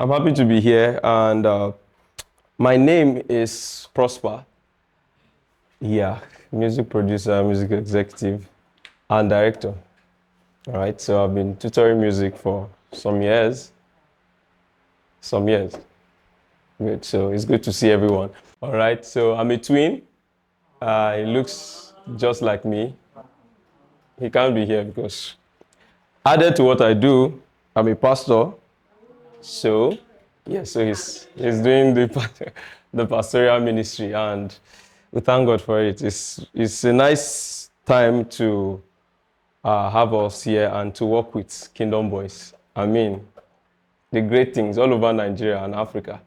I'm happy to be here, and my name is Prosper. Yeah, music producer, music executive, and director. All right, so I've been tutoring music for some years. Good, so it's good to see everyone. All right, so I'm a twin. He looks just like me. He can't be here because added to what I do, I'm a pastor. So, yeah, so he's doing the pastoral ministry, and we thank God for it. It's a nice time to have us here and to work with Kingdomboiz. I mean, the great things all over Nigeria and Africa.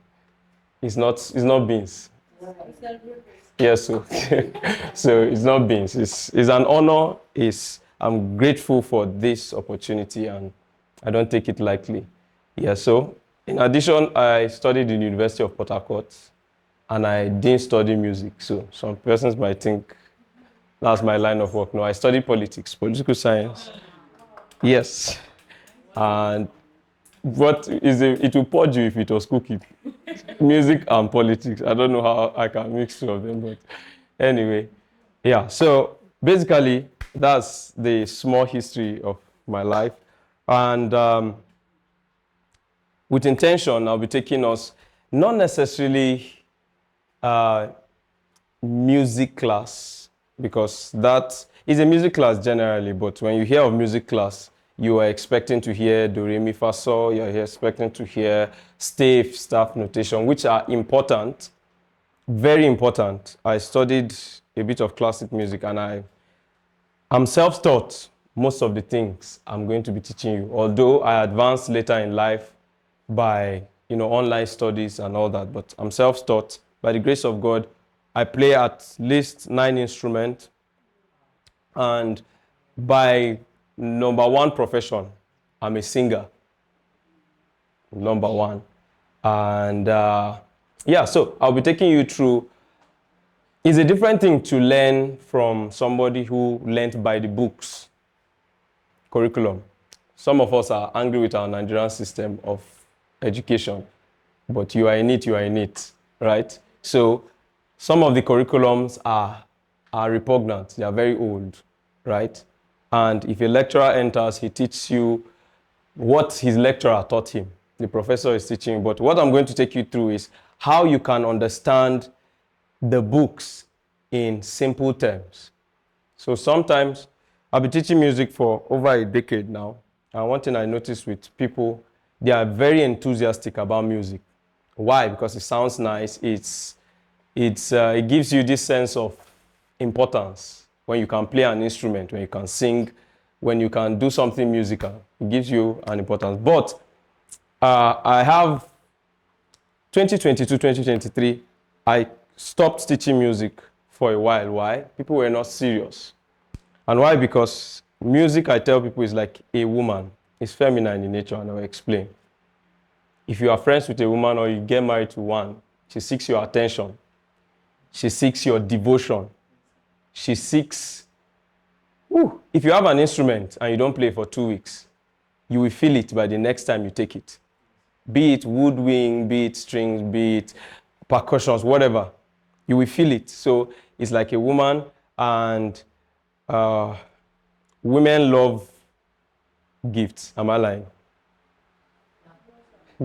It's not beans. Yes, so so it's not beans. It's an honor. I'm grateful for this opportunity, and I don't take it lightly. Yeah, so in addition, I studied in the University of Port Harcourt, and I didn't study music. So some persons might think that's my line of work. No, I studied politics, political science. Yes, and it will purge you if it was cooking. Music and politics. I don't know how I can mix two of them, but anyway, yeah. So basically, that's the small history of my life, and with intention, I'll be taking us not necessarily music class, because that is a music class generally, but when you hear of music class, you are expecting to hear do, re, mi, fa, sol, you're expecting to hear staff notation, which are important, very important. I studied a bit of classic music, and I'm self-taught most of the things I'm going to be teaching you, although I advanced later in life by online studies and all that, but I'm self-taught. By the grace of God, I play at least 9 instruments, and by number one profession, I'm a singer. Number one. And yeah, so I'll be taking you through. It's a different thing to learn from somebody who learned by the books, curriculum. Some of us are angry with our Nigerian system of education, but you are in it, right? So some of the curriculums are repugnant. They are very old, right? And if a lecturer enters, he teaches you what his lecturer taught him. The professor is teaching. But what I'm going to take you through is how you can understand the books in simple terms. So sometimes I've been teaching music for over a decade now. And one thing I noticed with people, they are very enthusiastic about music. Why? Because it sounds nice. It gives you this sense of importance when you can play an instrument, when you can sing, when you can do something musical. It gives you an importance. But I have 2022, 2023, I stopped teaching music for a while. Why? People were not serious. And why? Because music, I tell people, is like a woman. It's feminine in nature, and I'll explain. If you are friends with a woman or you get married to one, she seeks your attention. She seeks your devotion. She seeks... If you have an instrument and you don't play for 2 weeks, you will feel it by the next time you take it. Be it woodwind, be it strings, be it percussions, whatever. You will feel it. So it's like a woman, and women love gifts. Am I lying?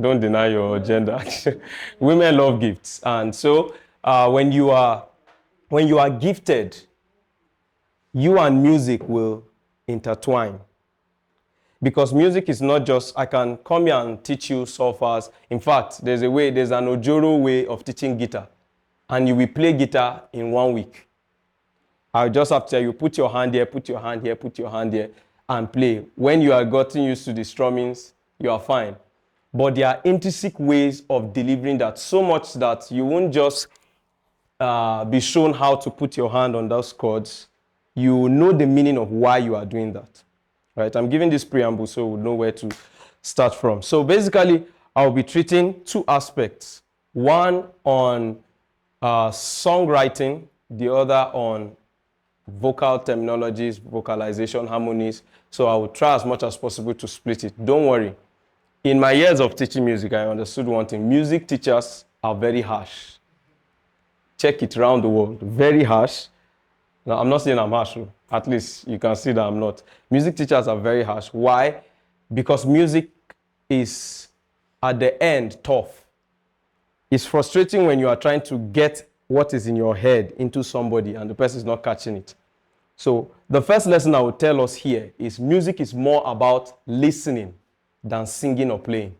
Don't deny your gender. Women love gifts. And so when you are gifted, you and music will intertwine. Because music is not just, I can come here and teach you solfas. In fact, there's an Ojoro way of teaching guitar. And you will play guitar in 1 week. I'll just have to tell you, put your hand here, put your hand here, put your hand here, and play. When you are getting used to the strummings, you are fine. But there are intrinsic ways of delivering that, so much that you won't just be shown how to put your hand on those chords. You know the meaning of why you are doing that. Right? I'm giving this preamble so we'll know where to start from. So basically, I'll be treating 2 aspects. One on songwriting, the other on vocal terminologies, vocalization, harmonies. So I will try as much as possible to split it. Don't worry. In my years of teaching music, I understood one thing. Music teachers are very harsh. Check it around the world. Very harsh. Now, I'm not saying I'm harsh. At least you can see that I'm not. Music teachers are very harsh. Why? Because music is, at the end, tough. It's frustrating when you are trying to get what is in your head into somebody and the person is not catching it. So the first lesson I will tell us here is music is more about listening than singing or playing.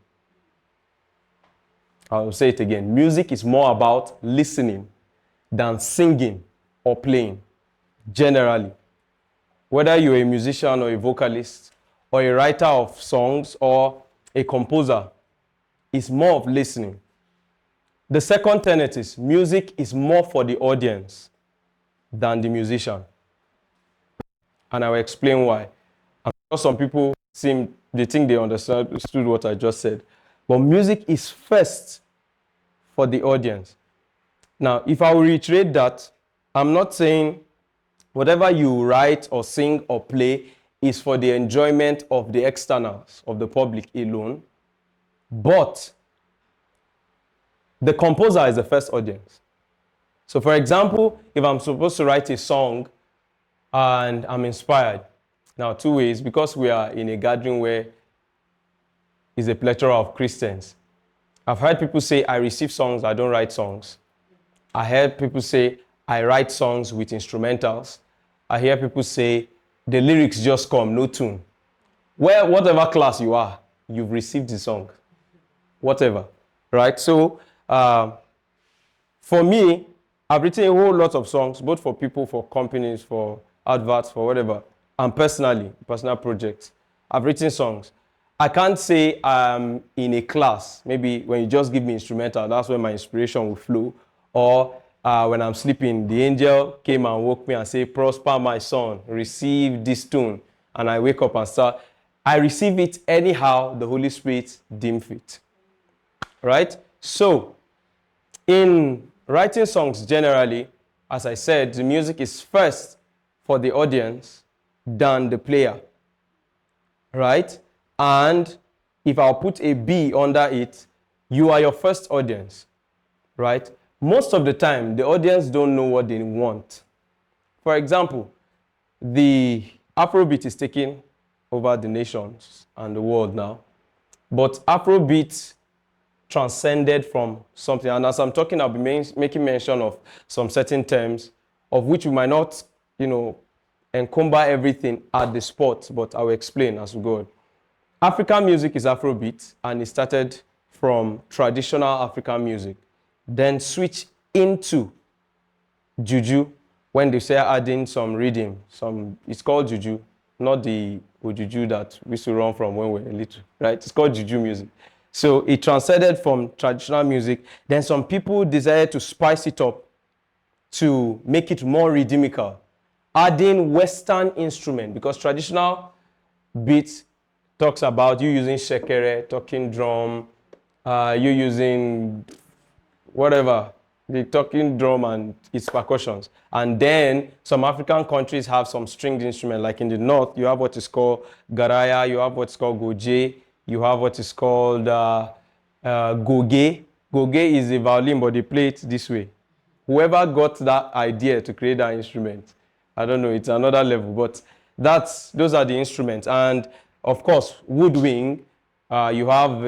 I will say it again. Music is more about listening than singing or playing, generally. Whether you're a musician or a vocalist or a writer of songs or a composer, it's more of listening. The second tenet is music is more for the audience than the musician. And I will explain why. I'm sure some people think they understood what I just said. But music is first for the audience. Now, if I will reiterate that, I'm not saying whatever you write or sing or play is for the enjoyment of the externals, of the public alone. But the composer is the first audience. So for example, if I'm supposed to write a song and I'm inspired, now two ways, because we are in a gathering where is a plethora of Christians. I've heard people say, I receive songs, I don't write songs. I heard people say, I write songs with instrumentals. I hear people say, the lyrics just come, no tune. Well, whatever class you are, you've received the song. Whatever, right? So, for me, I've written a whole lot of songs, both for people, for companies, for adverts, for whatever, and personally, personal projects. I've written songs. I can't say I'm in a class. Maybe when you just give me instrumental, that's when my inspiration will flow. Or when I'm sleeping, the angel came and woke me and said, prosper my son, receive this tune. And I wake up and start. I receive it anyhow the Holy Spirit deemed fit. Right? So, in writing songs generally, as I said, the music is first for the audience than the player. Right? And if I'll put a B under it, you are your first audience. Right? Most of the time, the audience don't know what they want. For example, the Afrobeat is taking over the nations and the world now. But Afrobeat transcended from something. And as I'm talking, I'll be making mention of some certain terms of which we might not, encumber everything at the spot, but I will explain as we go. African music is Afrobeat, and it started from traditional African music, then switched into juju when they say adding some rhythm. It's called juju, not the ojuju that we used to run from when we were little, right? It's called juju music. So it transcended from traditional music. Then some people decided to spice it up to make it more rhythmical, adding Western instrument, because traditional beat talks about you using shekere, talking drum, you using whatever, the talking drum and its percussions. And then some African countries have some stringed instrument, like in the north, you have what is called garaya, you have what's called goje, you have what is called goge. Goge is a violin, but they play it this way. Whoever got that idea to create that instrument, I don't know, it's another level, but those are the instruments. And of course, woodwind, you have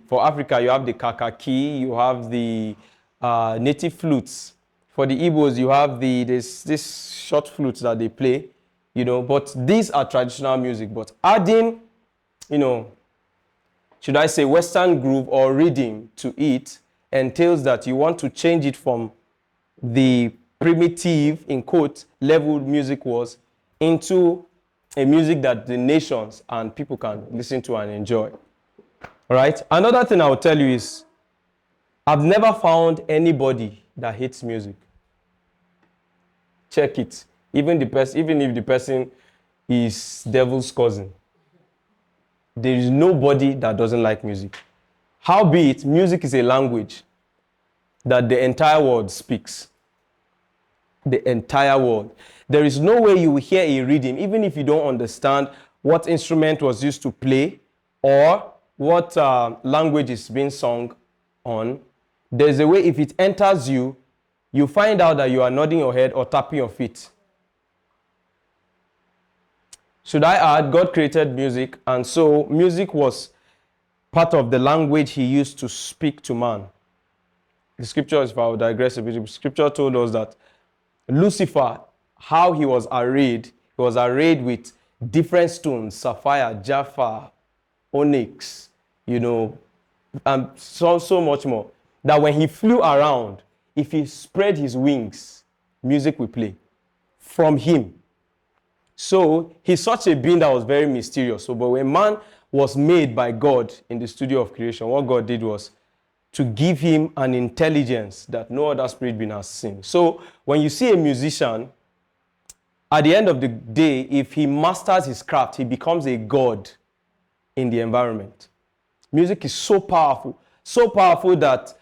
for Africa, you have the kakaki, you have the native flutes. For the Igbos, you have this short flutes that they play, but these are traditional music. But adding, should I say Western groove or rhythm to it entails that you want to change it from the primitive, in quote, level music was into a music that the nations and people can listen to and enjoy. All right? Another thing I will tell you is, I've never found anybody that hates music. Check it. Even if the person is devil's cousin, there is nobody that doesn't like music. Howbeit, music is a language that the entire world speaks. The entire world. There is no way you will hear a rhythm, even if you don't understand what instrument was used to play or what language is being sung on, there's a way if it enters you, you find out that you are nodding your head or tapping your feet. Should I add, God created music, and so music was part of the language he used to speak to man. The scripture, if I will digress a bit, the scripture told us that Lucifer, how he was arrayed with different stones, sapphire, jasper, onyx, and so much more. That when he flew around, if he spread his wings, music will play from him. So he's such a being that was very mysterious. So, but when man was made by God in the studio of creation, what God did was to give him an intelligence that no other spirit being has seen. So when you see a musician, at the end of the day, if he masters his craft, he becomes a god in the environment. Music is so powerful that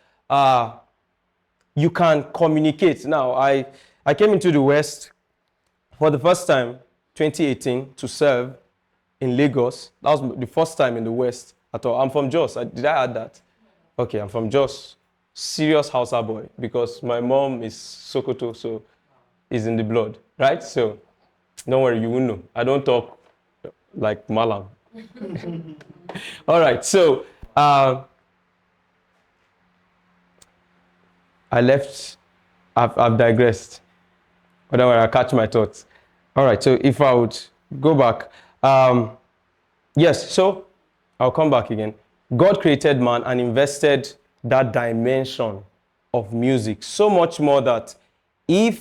you can communicate. Now, I came into the West for the first time, 2018, to serve in Lagos. That was the first time in the West at all. I'm from Jos. Did I add that? Okay, I'm from Jos. Serious Hausa boy, because my mom is Sokoto, so it's in the blood, right? So don't worry, you will know. I don't talk like Malam. All right, so I left. I've digressed. But don't worry, I'll catch my thoughts. All right, so if I would go back. Yes, so I'll come back again. God created man and invested that dimension of music. So much more that I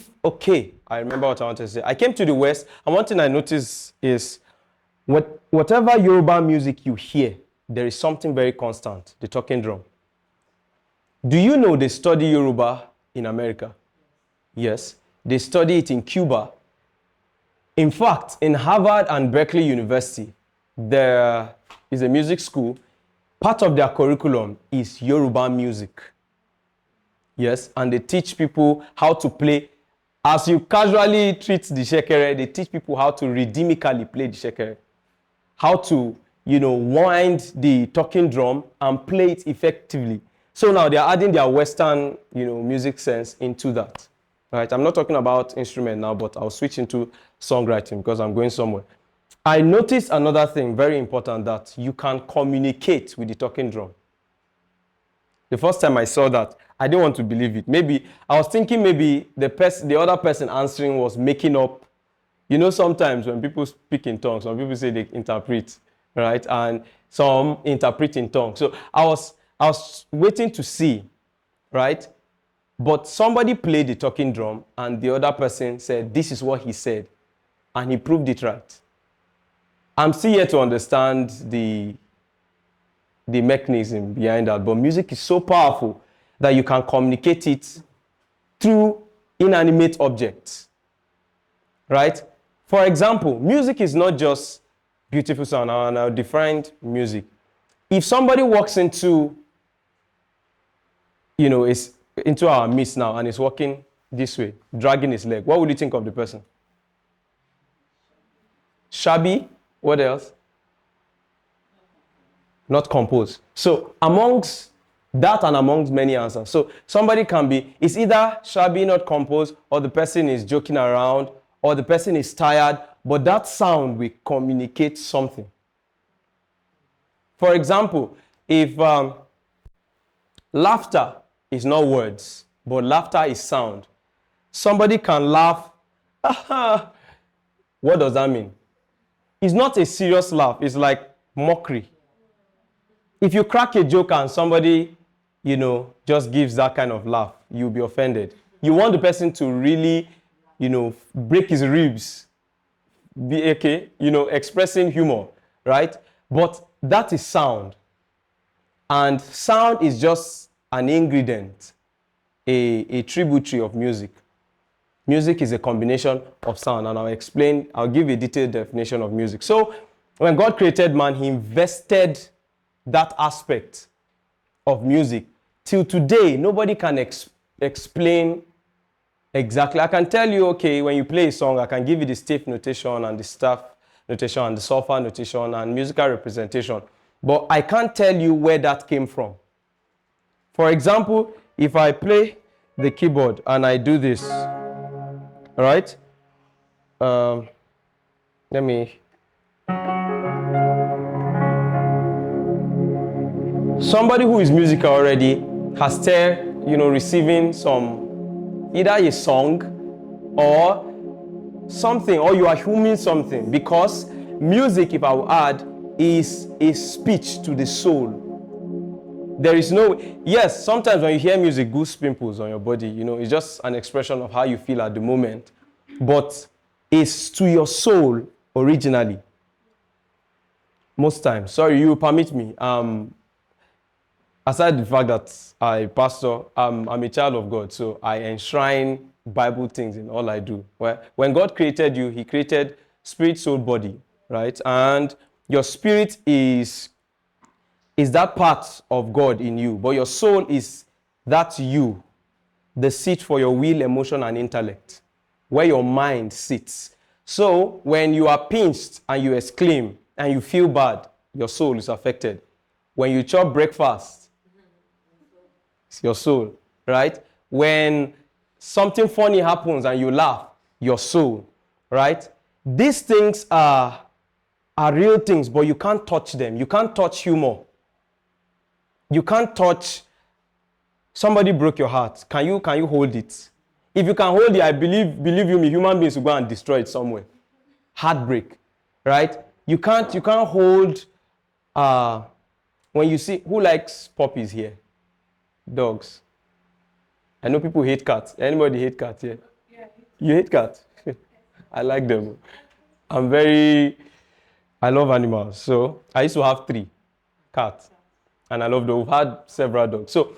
remember what I wanted to say. I came to the West, and one thing I noticed is whatever Yoruba music you hear, there is something very constant, the talking drum. Do you know they study Yoruba in America? Yes. They study it in Cuba. In fact, in Harvard and Berkeley University, there is a music school. Part of their curriculum is Yoruba music. Yes, and they teach people how to play. As you casually treat the shekere, they teach people how to rhythmically play the shekere. How to, wind the talking drum and play it effectively. So now they're adding their Western, music sense into that. Right? I'm not talking about instrument now, but I'll switch into songwriting because I'm going somewhere. I noticed another thing very important, that you can communicate with the talking drum. The first time I saw that, I didn't want to believe it. I was thinking the other person answering was making up. Sometimes when people speak in tongues, some people say they interpret, right? And some interpret in tongues. So I was waiting to see, right? But somebody played the talking drum and the other person said, this is what he said. And he proved it right. I'm still yet to understand the mechanism behind that, but music is so powerful that you can communicate it through inanimate objects, right? For example, music is not just beautiful sound, and I'll define music. If somebody walks into, into our midst now and is walking this way, dragging his leg, what would you think of the person? Shabby? What else? Not composed. So amongst that and amongst many answers. So somebody can be, it's either shabby, not composed, or the person is joking around, or the person is tired, but that sound will communicate something. For example, if laughter is not words, but laughter is sound. Somebody can laugh. What does that mean? It's not a serious laugh. It's like mockery. If you crack a joke and somebody, just gives that kind of laugh, you'll be offended. You want the person to really, break his ribs, be okay, expressing humor, right? But that is sound. And sound is just an ingredient, a tributary of music. Music is a combination of sound, and I'll give a detailed definition of music. So when God created man, he invested that aspect of music. Till today, nobody can explain exactly. I can tell you, okay, when you play a song, I can give you the staff notation and the staff notation and the sulfur notation and musical representation. but I can't tell you where that came from. For example, if I play the keyboard and I do this, all right? Let me. Somebody who is musical already has started, receiving some, either a song or something, or you are humming something, because music, if I will add, is a speech to the soul. There is no, yes, sometimes when you hear music, goose pimples on your body, it's just an expression of how you feel at the moment, but it's to your soul originally. Most times. Sorry, you permit me. Aside the fact that I pastor, I'm a child of God, so I enshrine Bible things in all I do. When God created you, he created spirit, soul, body, right? And your spirit is that part of God in you, but your soul is that you, the seat for your will, emotion, and intellect, where your mind sits. So when you are pinched and you exclaim and you feel bad, your soul is affected. When you chop breakfast, it's your soul, right? When something funny happens and you laugh, your soul, right? These things are real things, but you can't touch them. You can't touch humor. You can't touch, somebody broke your heart. Can you hold it? If you can hold it, I believe you me, human beings will go and destroy it somewhere. Heartbreak, right? You can't hold, when you see, who likes puppies here? Dogs. I know people hate cats. Anybody hate cats here? Yeah. You hate cats? I like them. I love animals. So I used to have 3 cats. And I love them. We've had several dogs. So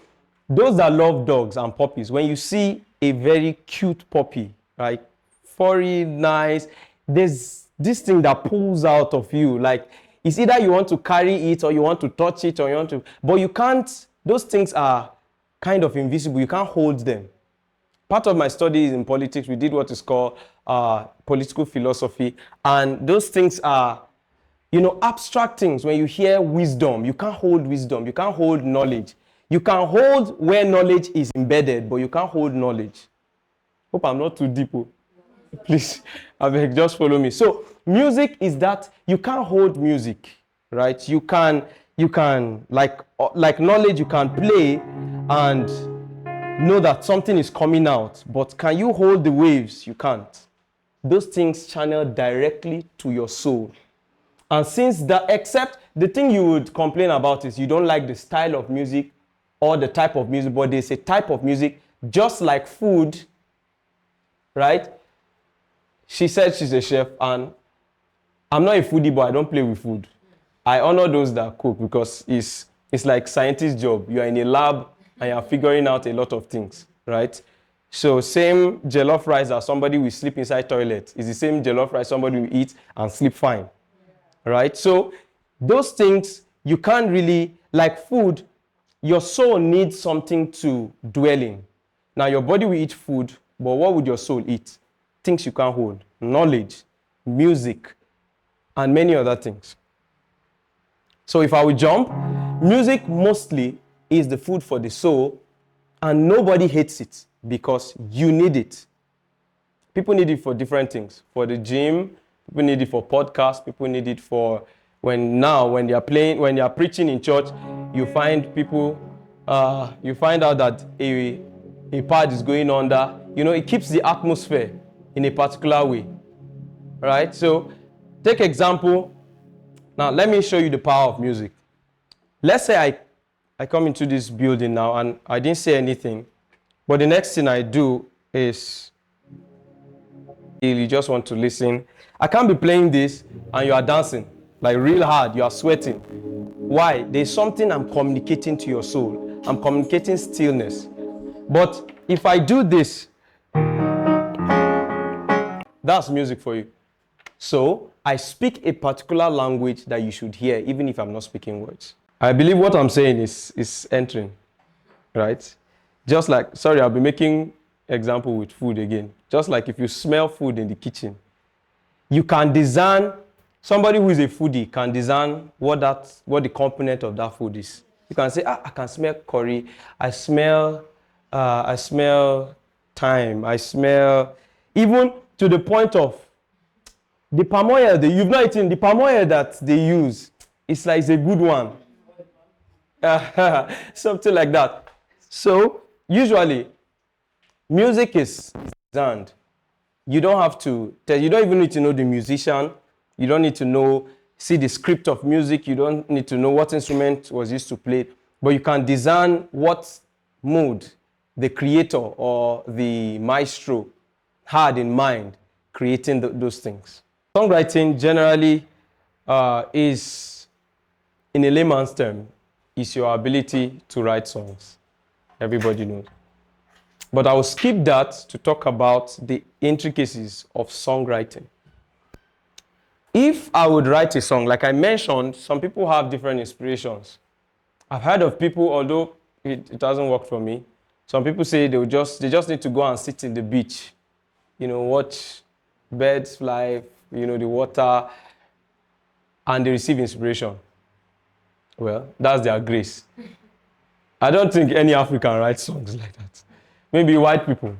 those that love dogs and puppies, when you see a very cute puppy, right? Furry, nice, there's this thing that pulls out of you. Like, it's either you want to carry it or you want to touch it or you want to, but you can't, those things are kind of invisible. You can't hold them. Part of my studies in politics, we did what is called political philosophy. And those things are, abstract things. When you hear wisdom, you can't hold wisdom. You can't hold knowledge. You can hold where knowledge is embedded, but you can't hold knowledge. Hope I'm not too deep. Please, I beg, just follow me. So music is that you can't hold music, right? You can like knowledge, you can play and know that something is coming out, but can you hold the waves? You can't. Those things channel directly to your soul. And except the thing you would complain about is you don't like the style of music or the type of music, but there's a type of music, just like food, right? She said she's a chef, and I'm not a foodie, but I don't play with food. I honor those that cook because it's like scientist's job. You are in a lab and you are figuring out a lot of things, right? So same jollof rice that somebody will sleep inside toilet is the same jollof rice somebody will eat and sleep fine, right? So those things you can't really, like food, your soul needs something to dwell in. Now your body will eat food, but what would your soul eat? Things you can't hold, knowledge, music, and many other things. So if I would jump, music mostly is the food for the soul, and nobody hates it because you need it. People need it for different things. For the gym, people need it for podcasts, people need it for when they are preaching in church, you find people, you find out that a pad is going under. It keeps the atmosphere in a particular way, right? So take example. Now let me show you the power of music. Let's say I come into this building now and I didn't say anything, but the next thing I do is you just want to listen. I can't be playing this and you are dancing like real hard, you are sweating. Why? There's something I'm communicating to your soul. I'm communicating stillness. But if I do this, that's music for you. So I speak a particular language that you should hear, even if I'm not speaking words. I believe what I'm saying is entering, right? Just like, sorry, I'll be making example with food again. Just like if you smell food in the kitchen, you can discern Somebody who is a foodie can design what the component of that food is. You can say, I can smell curry, I smell thyme, I smell, even to the point of the palm oil you've not eaten, the palm oil that they use, it's like it's a good one. Something like that. So usually music is designed. You don't have to you don't even need to know the musician. You don't need to see the script of music. You don't need to know what instrument was used to play. But you can design what mood the creator or the maestro had in mind creating those things. Songwriting generally is, in a layman's term, is your ability to write songs. Everybody knows. But I will skip that to talk about the intricacies of songwriting. If I would write a song, like I mentioned, some people have different inspirations. I've heard of people, although it doesn't work for me, some people say they just need to go and sit in the beach, watch birds fly, the water, and they receive inspiration. Well, that's their grace. I don't think any African writes songs like that. Maybe white people,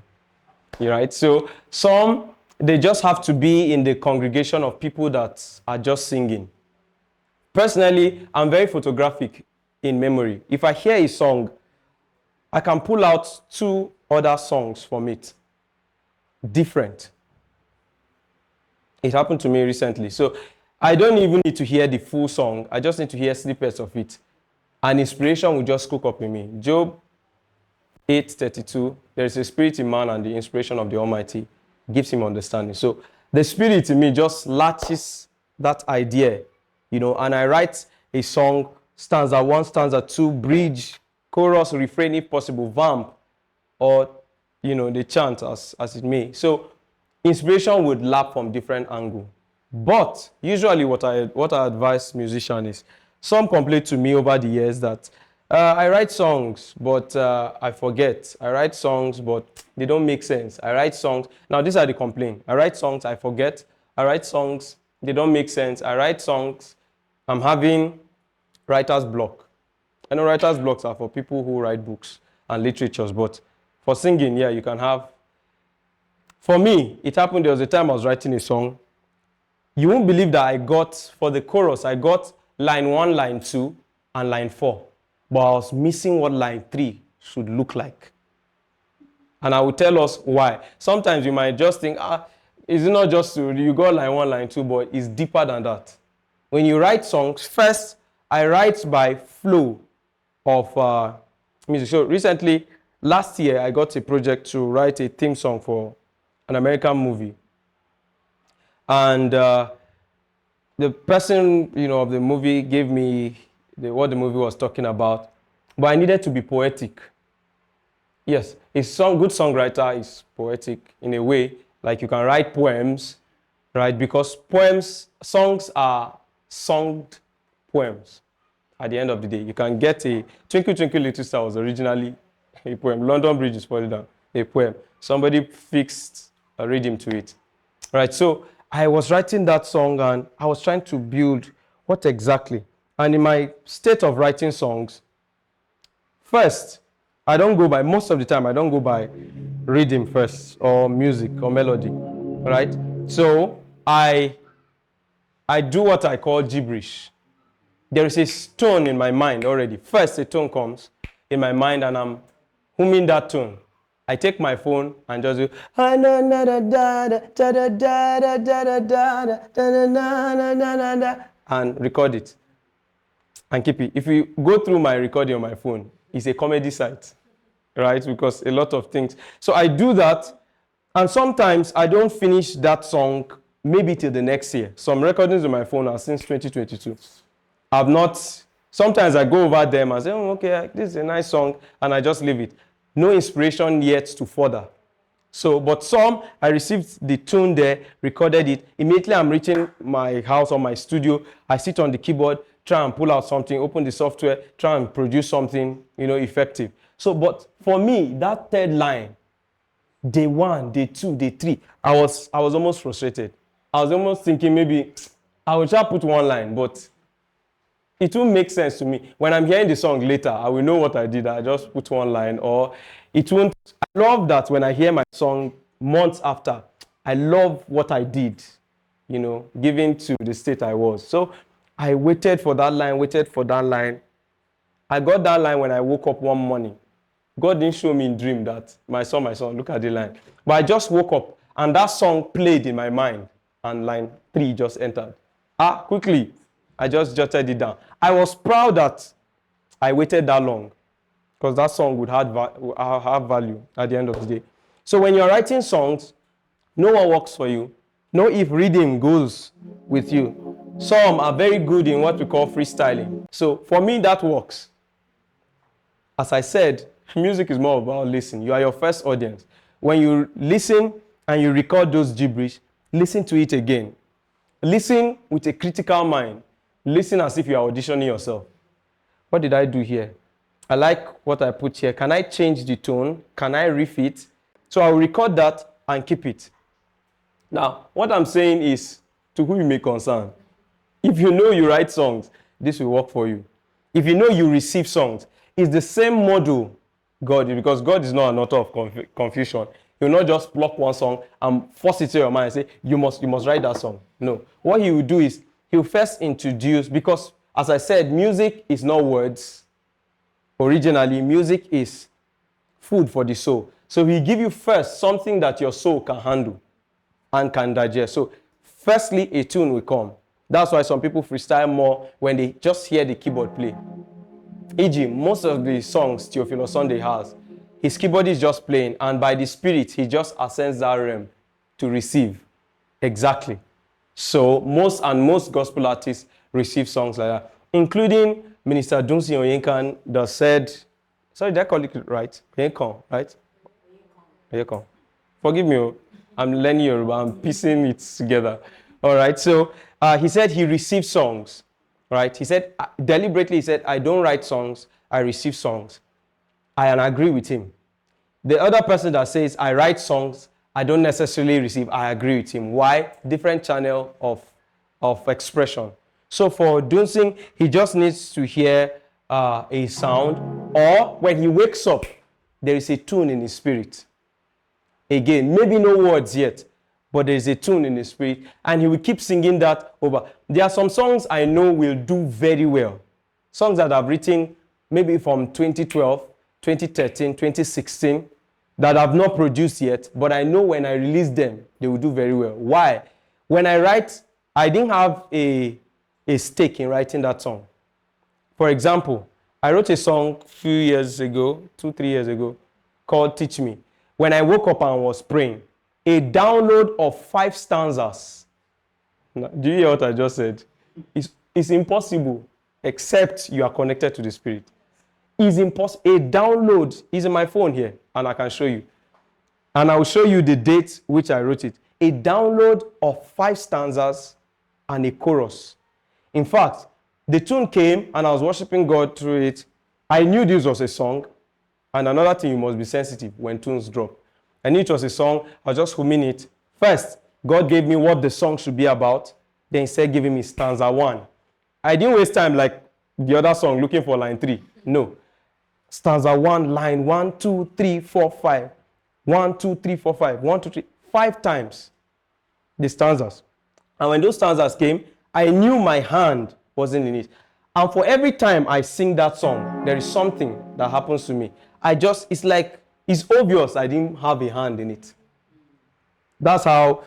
right? So some, they just have to be in the congregation of people that are just singing. Personally, I'm very photographic in memory. If I hear a song, I can pull out 2 other songs from it. Different. It happened to me recently. So I don't even need to hear the full song. I just need to hear snippets of it. And inspiration will just cook up in me. Job 8:32, there is a spirit in man and the inspiration of the Almighty gives him understanding. So the spirit in me just latches that idea, and I write a song, stanza 1, stanza 2, bridge, chorus, refrain if possible, vamp, or, the chant as it may. So inspiration would lap from different angles. But usually what I advise musicians is, some complain to me over the years that I write songs, but I forget. I write songs, but they don't make sense. I write songs. Now, these are the complaints. I write songs, I forget. I write songs, they don't make sense. I write songs, I'm having writer's block. I know writer's blocks are for people who write books and literatures, but for singing, yeah, you can have. For me, it happened, there was a time I was writing a song. You won't believe that I got, for the chorus, I got line 1, line 2, and line 4. But I was missing what line 3 should look like. And I will tell us why. Sometimes you might just think, it's not just you got line 1, line 2, but it's deeper than that. When you write songs, first, I write by flow of music. So recently, last year, I got a project to write a theme song for an American movie. And the person, of the movie gave me what the movie was talking about, but I needed to be poetic. Yes, good songwriter is poetic in a way, like you can write poems, right? Because songs are songed poems. At the end of the day, you can get a Twinkle Twinkle Little Star was originally a poem. London Bridge is falling down, a poem. Somebody fixed a rhythm to it, right? So I was writing that song and I was trying to build what exactly. And in my state of writing songs, first, most of the time, I don't go by rhythm first, or music, or melody, right? So I do what I call gibberish. There is a tone in my mind already. First, a tone comes in my mind and I'm humming that tone. I take my phone and just do and record it and keep it. If you go through my recording on my phone, it's a comedy site, right? Because a lot of things. So I do that, and sometimes I don't finish that song maybe till the next year. Some recordings on my phone are since 2022. Sometimes I go over them and say, okay, this is a nice song, and I just leave it. No inspiration yet to further. So, but some, I received the tune there, recorded it. Immediately I'm reaching my house or my studio, I sit on the keyboard, try and pull out something, open the software, try and produce something, effective. So, but for me, that third line, day 1, day 2, day 3, I was almost frustrated. I was almost thinking maybe I will just put one line, but it won't make sense to me. When I'm hearing the song later, I will know what I did. I just put one line, or it won't. I love that when I hear my song months after, I love what I did, given to the state I was. So I waited for that line, I got that line when I woke up one morning. God didn't show me in dream that, my son, look at the line. But I just woke up, and that song played in my mind, and line 3 just entered. Quickly, I just jotted it down. I was proud that I waited that long, because that song would have value at the end of the day. So when you're writing songs, know what works for you. Know if rhythm goes with you. Some are very good in what we call freestyling. So for me, that works. As I said, music is more about listening. You are your first audience. When you listen and you record those gibberish, listen to it again. Listen with a critical mind. Listen as if you are auditioning yourself. What did I do here? I like what I put here. Can I change the tone? Can I riff it? So I'll record that and keep it. Now, what I'm saying is, to whom you may concern. If you know you write songs, this will work for you. If you know you receive songs, it's the same model God did, because God is not an author of confusion. He will not just pluck one song and force it to your mind and say, you must write that song. No. What he will do is, he will first introduce, because as I said, music is not words. Originally, music is food for the soul. So he'll give you first something that your soul can handle and can digest. So firstly, a tune will come. That's why some people freestyle more when they just hear the keyboard play. E.g., most of the songs Theophilus Sunday has, his keyboard is just playing, and by the Spirit, he just ascends that realm to receive. Exactly. So most gospel artists receive songs like that, including Minister Dunsin Oyekan that said, sorry, did I call it right? Oyekan, right? Oyekan. Forgive me, I'm learning Yoruba, I'm piecing it together. All right, so he said he received songs, right? He said, deliberately, he said, I don't write songs, I receive songs. I agree with him. The other person that says, I write songs, I don't necessarily receive, I agree with him. Why? Different channel of expression. So for Dunsin, he just needs to hear a sound, or when he wakes up, there is a tune in his spirit. Again, maybe no words yet, but there is a tune in his spirit, and he will keep singing that over. There are some songs I know will do very well. Songs that I've written maybe from 2012, 2013, 2016, that I've not produced yet, but I know when I release them, they will do very well. Why? When I write, I didn't have a stake in writing that song. For example, I wrote a song a few years ago, 2-3 years ago, called Teach Me. When I woke up and was praying, a download of 5 stanzas. Now, do you hear what I just said? It's impossible except you are connected to the Spirit. It's impossible. A download is in my phone here, and I can show you. And I will show you the date which I wrote it. A download of 5 stanzas and a chorus. In fact, the tune came and I was worshiping God through it. I knew this was a song. And another thing, you must be sensitive when tunes drop. I knew it was a song. I was just humming it. First, God gave me what the song should be about. Then he started giving me stanza 1. I didn't waste time like the other song looking for line 3. No. Stanza 1, line 1, 2, 3, 4, 5. 1, 2, 3, 4, 5. 1, 2, 3. 5 times the stanzas. And when those stanzas came, I knew my hand wasn't in it. And for every time I sing that song, there is something that happens to me. It's like, it's obvious I didn't have a hand in it. That's how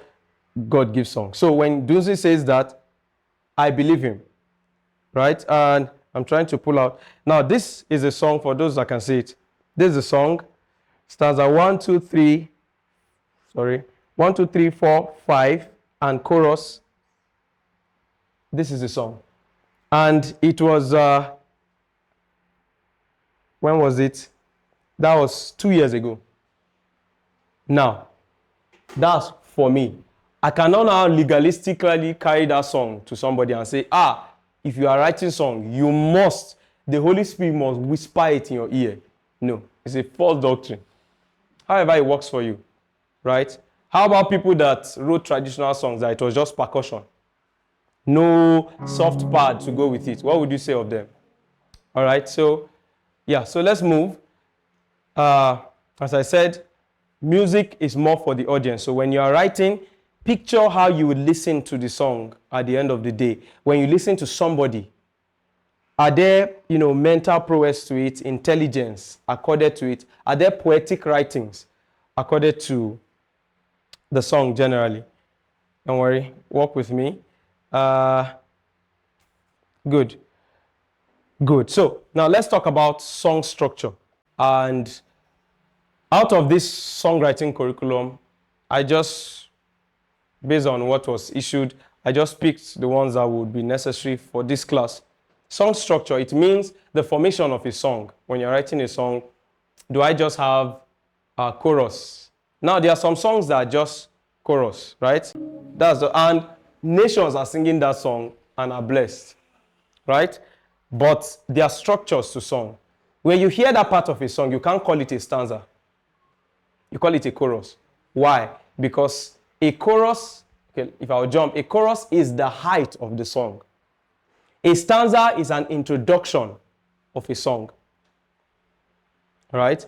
God gives songs. So when Dunsin says that, I believe him. Right? And I'm trying to pull out. Now, this is a song for those that can see it. This is a song. Stanza 1, 2, 3. Sorry. 1, 2, 3, 4, 5. And chorus. This is the song. And it was, when was it? That was 2 years ago. Now, that's for me. I cannot now legalistically carry that song to somebody and say, if you are writing song, you must, the Holy Spirit must whisper it in your ear. No, it's a false doctrine. However, it works for you, right? How about people that wrote traditional songs that it was just percussion? no soft pad to go with it. What would you say of them? All right, so yeah, so let's move. As I said, music is more for the audience. So when you are writing, picture how you would listen to the song at the end of the day. When you listen to somebody, are there, mental prowess to it, intelligence accorded to it? Are there poetic writings accorded to the song generally? Don't worry, walk with me. Good. So now let's talk about song structure. And out of this songwriting curriculum, based on what was issued, I just picked the ones that would be necessary for this class. Song structure, it means the formation of a song. When you're writing a song, do I just have a chorus? Now, there are some songs that are just chorus, right? And nations are singing that song and are blessed, right? But there are structures to song. When you hear that part of a song, you can't call it a stanza. You call it a chorus. Why? Because a chorus, okay, if I will jump, a chorus is the height of the song. A stanza is an introduction of a song. Right?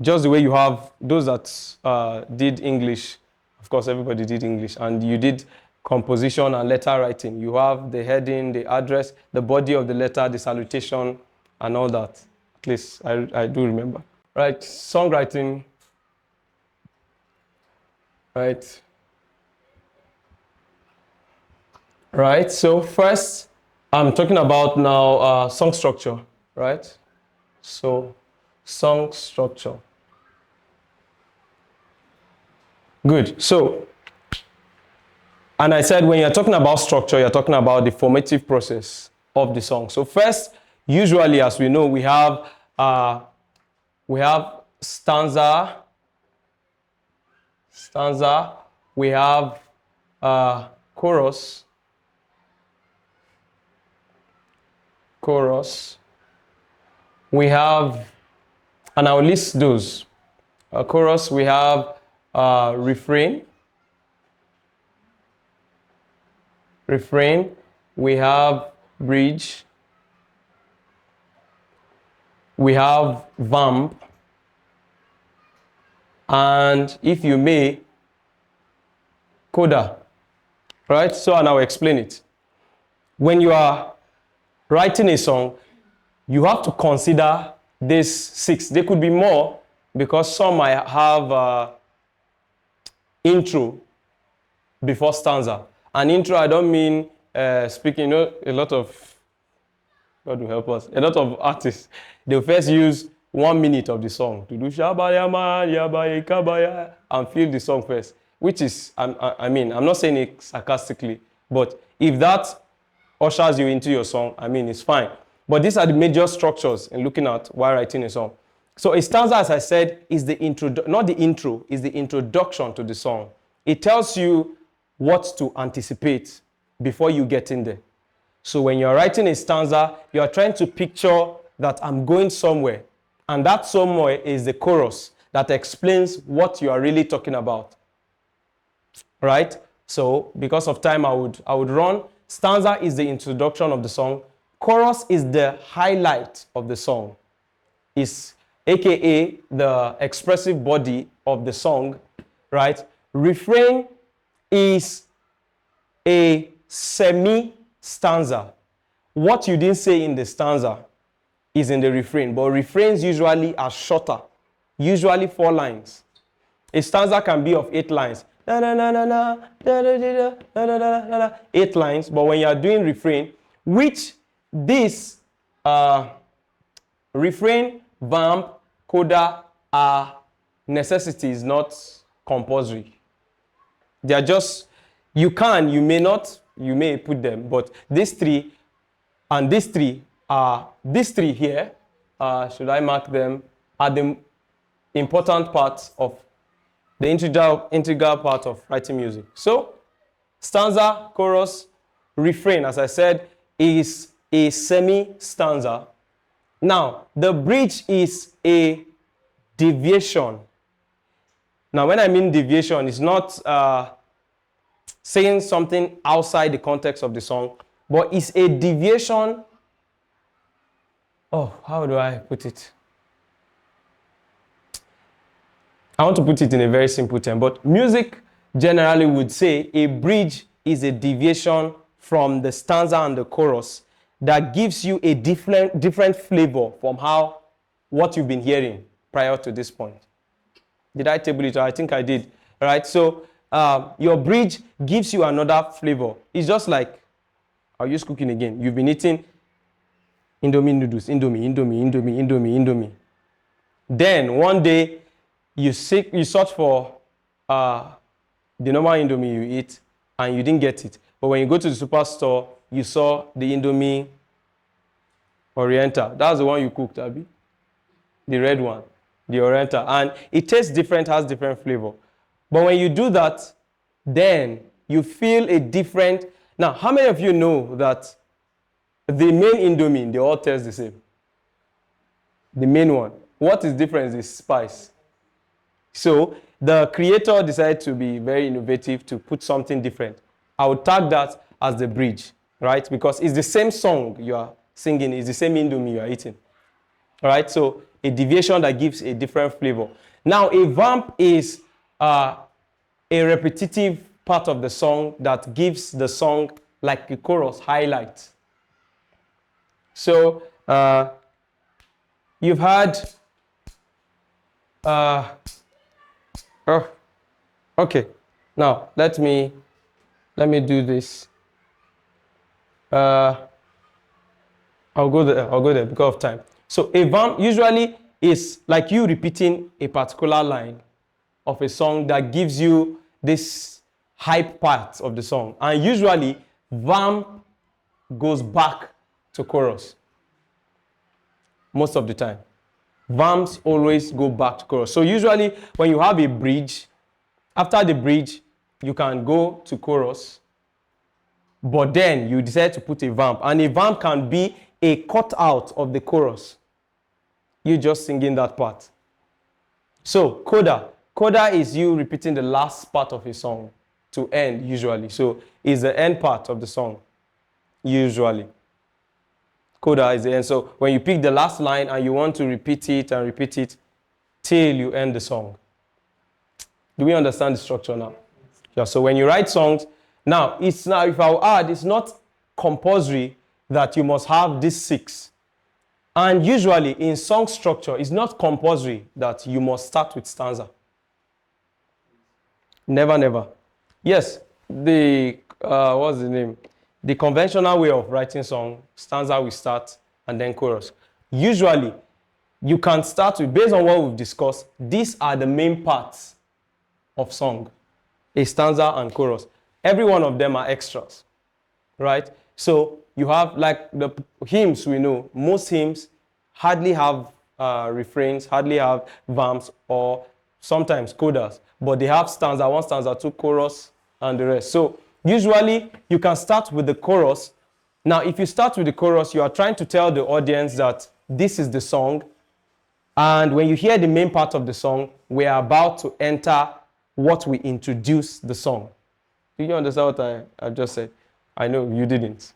Just the way you have those that did English, of course everybody did English, and you did composition and letter writing. You have the heading, the address, the body of the letter, the salutation, and all that. At least I do remember. Right, songwriting. Right, so first, I'm talking about now song structure, right? So, song structure. Good, so, and I said when you're talking about structure, you're talking about the formative process of the song. So first, usually, as we know, we have stanza, we have chorus, we have, and I'll list those. Chorus, we have refrain, we have bridge, we have vamp, and if you may, coda, right? So, and I'll explain it. When you are writing a song, you have to consider these 6. There could be more because some might have intro before stanza. An intro, I don't mean speaking, a lot of, God will help us, a lot of artists, they'll first use 1 minute of the song to do shabayama, yabaye, kabaya, and feel the song first, which is, I'm not saying it sarcastically, but if that ushers you into your song, it's fine. But these are the major structures in looking at while writing a song. So a stanza, as I said, is the not the intro, is the introduction to the song. It tells you what to anticipate before you get in there. So when you're writing a stanza, you're trying to picture that I'm going somewhere. And that somewhere is the chorus that explains what you are really talking about. Right? So because of time, I would run. Stanza is the introduction of the song. Chorus is the highlight of the song. It's aka the expressive body of the song, right? Refrain is a semi-stanza. What you didn't say in the stanza is in the refrain, but refrains usually are shorter, usually 4 lines. A stanza can be of 8 lines. 8 lines, but when you are doing refrain, which this refrain, vamp, coda are necessities, not compulsory. They are just, you may not, you may put them, but these 3 and these 3 are, these 3 here, should I mark them, are the important parts of the integral part of writing music. So, stanza, chorus, refrain, as I said, is a semi-stanza. Now, the bridge is a deviation. Now, when I mean deviation, it's not saying something outside the context of the song, but it's a deviation. Oh, how do I put it? I want to put it in a very simple term, but music generally would say a bridge is a deviation from the stanza and the chorus that gives you a different flavor from what you've been hearing prior to this point. Did I table it? I think I did. All right. So your bridge gives you another flavor. It's just like, I'll use cooking again. You've been eating Indomie noodles, Indomie. Then one day you search for the normal Indomie you eat and you didn't get it. But when you go to the superstore, you saw the Indomie Oriental. That's the one you cooked, Abby. The red one, the Oriental. And it tastes different, has different flavor. But when you do that, then you feel a different... Now, how many of you know that the main Indomie, they all taste the same? The main one. What is different is spice. So the creator decided to be very innovative to put something different. I would tag that as the bridge, right? Because it's the same song you are singing, it's the same Indomie you are eating. All right, so a deviation that gives a different flavor. Now, a vamp is a repetitive part of the song that gives the song, like a chorus, highlight. So, you've had... okay. Now, let me do this. I'll go there because of time. So a vamp usually is like you repeating a particular line of a song that gives you this hype part of the song. And usually, vamp goes back to chorus. Most of the time. Vamps always go back to chorus. So usually, when you have a bridge, after the bridge, you can go to chorus, but then you decide to put a vamp. And a vamp can be a cutout of the chorus. You just singing that part. So, coda. Coda is you repeating the last part of a song to end, usually. So, it's the end part of the song, usually. Coda is the end. So, when you pick the last line and you want to repeat it till you end the song. Do we understand the structure now? Yeah, so when you write songs, if I'll add, it's not compulsory that you must have these 6. And usually in song structure, it's not compulsory that you must start with stanza. Never. Yes, what's the name? The conventional way of writing song, stanza will start and then chorus. Usually, you can start with, based on what we've discussed, these are the main parts of song. A stanza and chorus. Every one of them are extras, right? So you have, like the hymns we know, most hymns hardly have refrains, hardly have vamps, or sometimes codas, but they have stanza 1, stanza 2, chorus, and the rest. So usually you can start with the chorus. Now, if you start with the chorus, you are trying to tell the audience that this is the song, and when you hear the main part of the song, we are about to enter what we introduce the song. Do you understand what I just said? I know you didn't.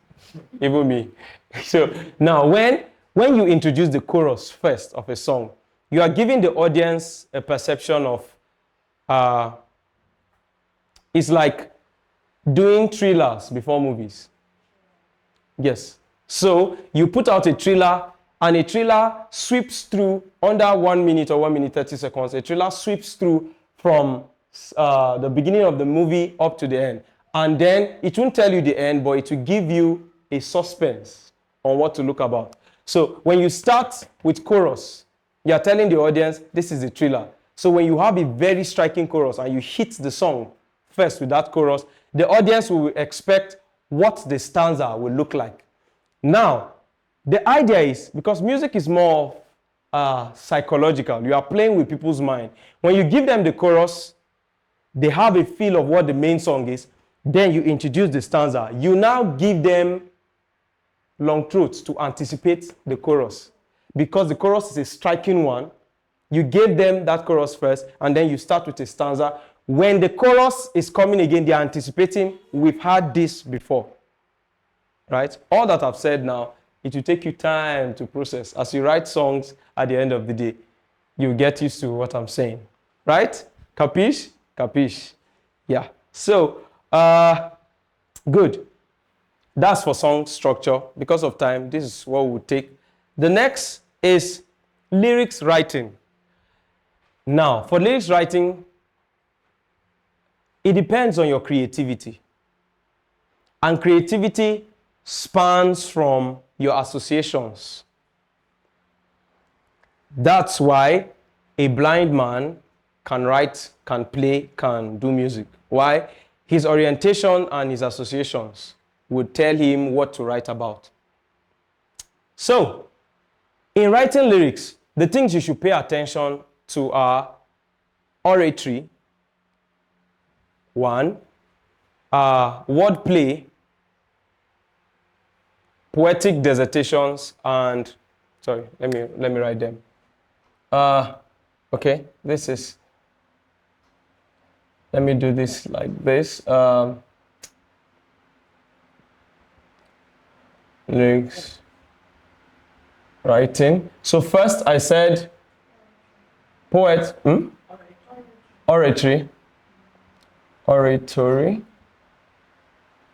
Even me. So now when you introduce the chorus first of a song, you are giving the audience a perception of, it's like doing trailers before movies. Yes. So you put out a trailer, and a trailer sweeps through under 1 minute or 1 minute 30 seconds. A trailer sweeps through from the beginning of the movie up to the end. And then it won't tell you the end, but it will give you a suspense on what to look about. So when you start with chorus, you are telling the audience, this is the thriller. So when you have a very striking chorus and you hit the song first with that chorus, the audience will expect what the stanza will look like. Now, the idea is, because music is more psychological, you are playing with people's mind. When you give them the chorus, they have a feel of what the main song is. Then you introduce the stanza. You now give them long throats to anticipate the chorus. Because the chorus is a striking one, you gave them that chorus first, and then you start with a stanza when the chorus is coming again, they're anticipating, we've had this before. Right? All that I've said now, it will take you time to process. As you write songs at the end of the day, you get used to what I'm saying. Right? Capiche? Capiche. Yeah. So, good. That's for song structure. Because of time, this is what we'll take. The next is lyrics writing. Now, for lyrics writing, it depends on your creativity. And creativity spans from your associations. That's why a blind man can write, can play, can do music. Why? His orientation and his associations would tell him what to write about. So, in writing lyrics, the things you should pay attention to are oratory, one, wordplay, poetic dissertations, and sorry, let me write them. Okay, this is. Let me do this like this. Lyrics writing. So first I said oratory.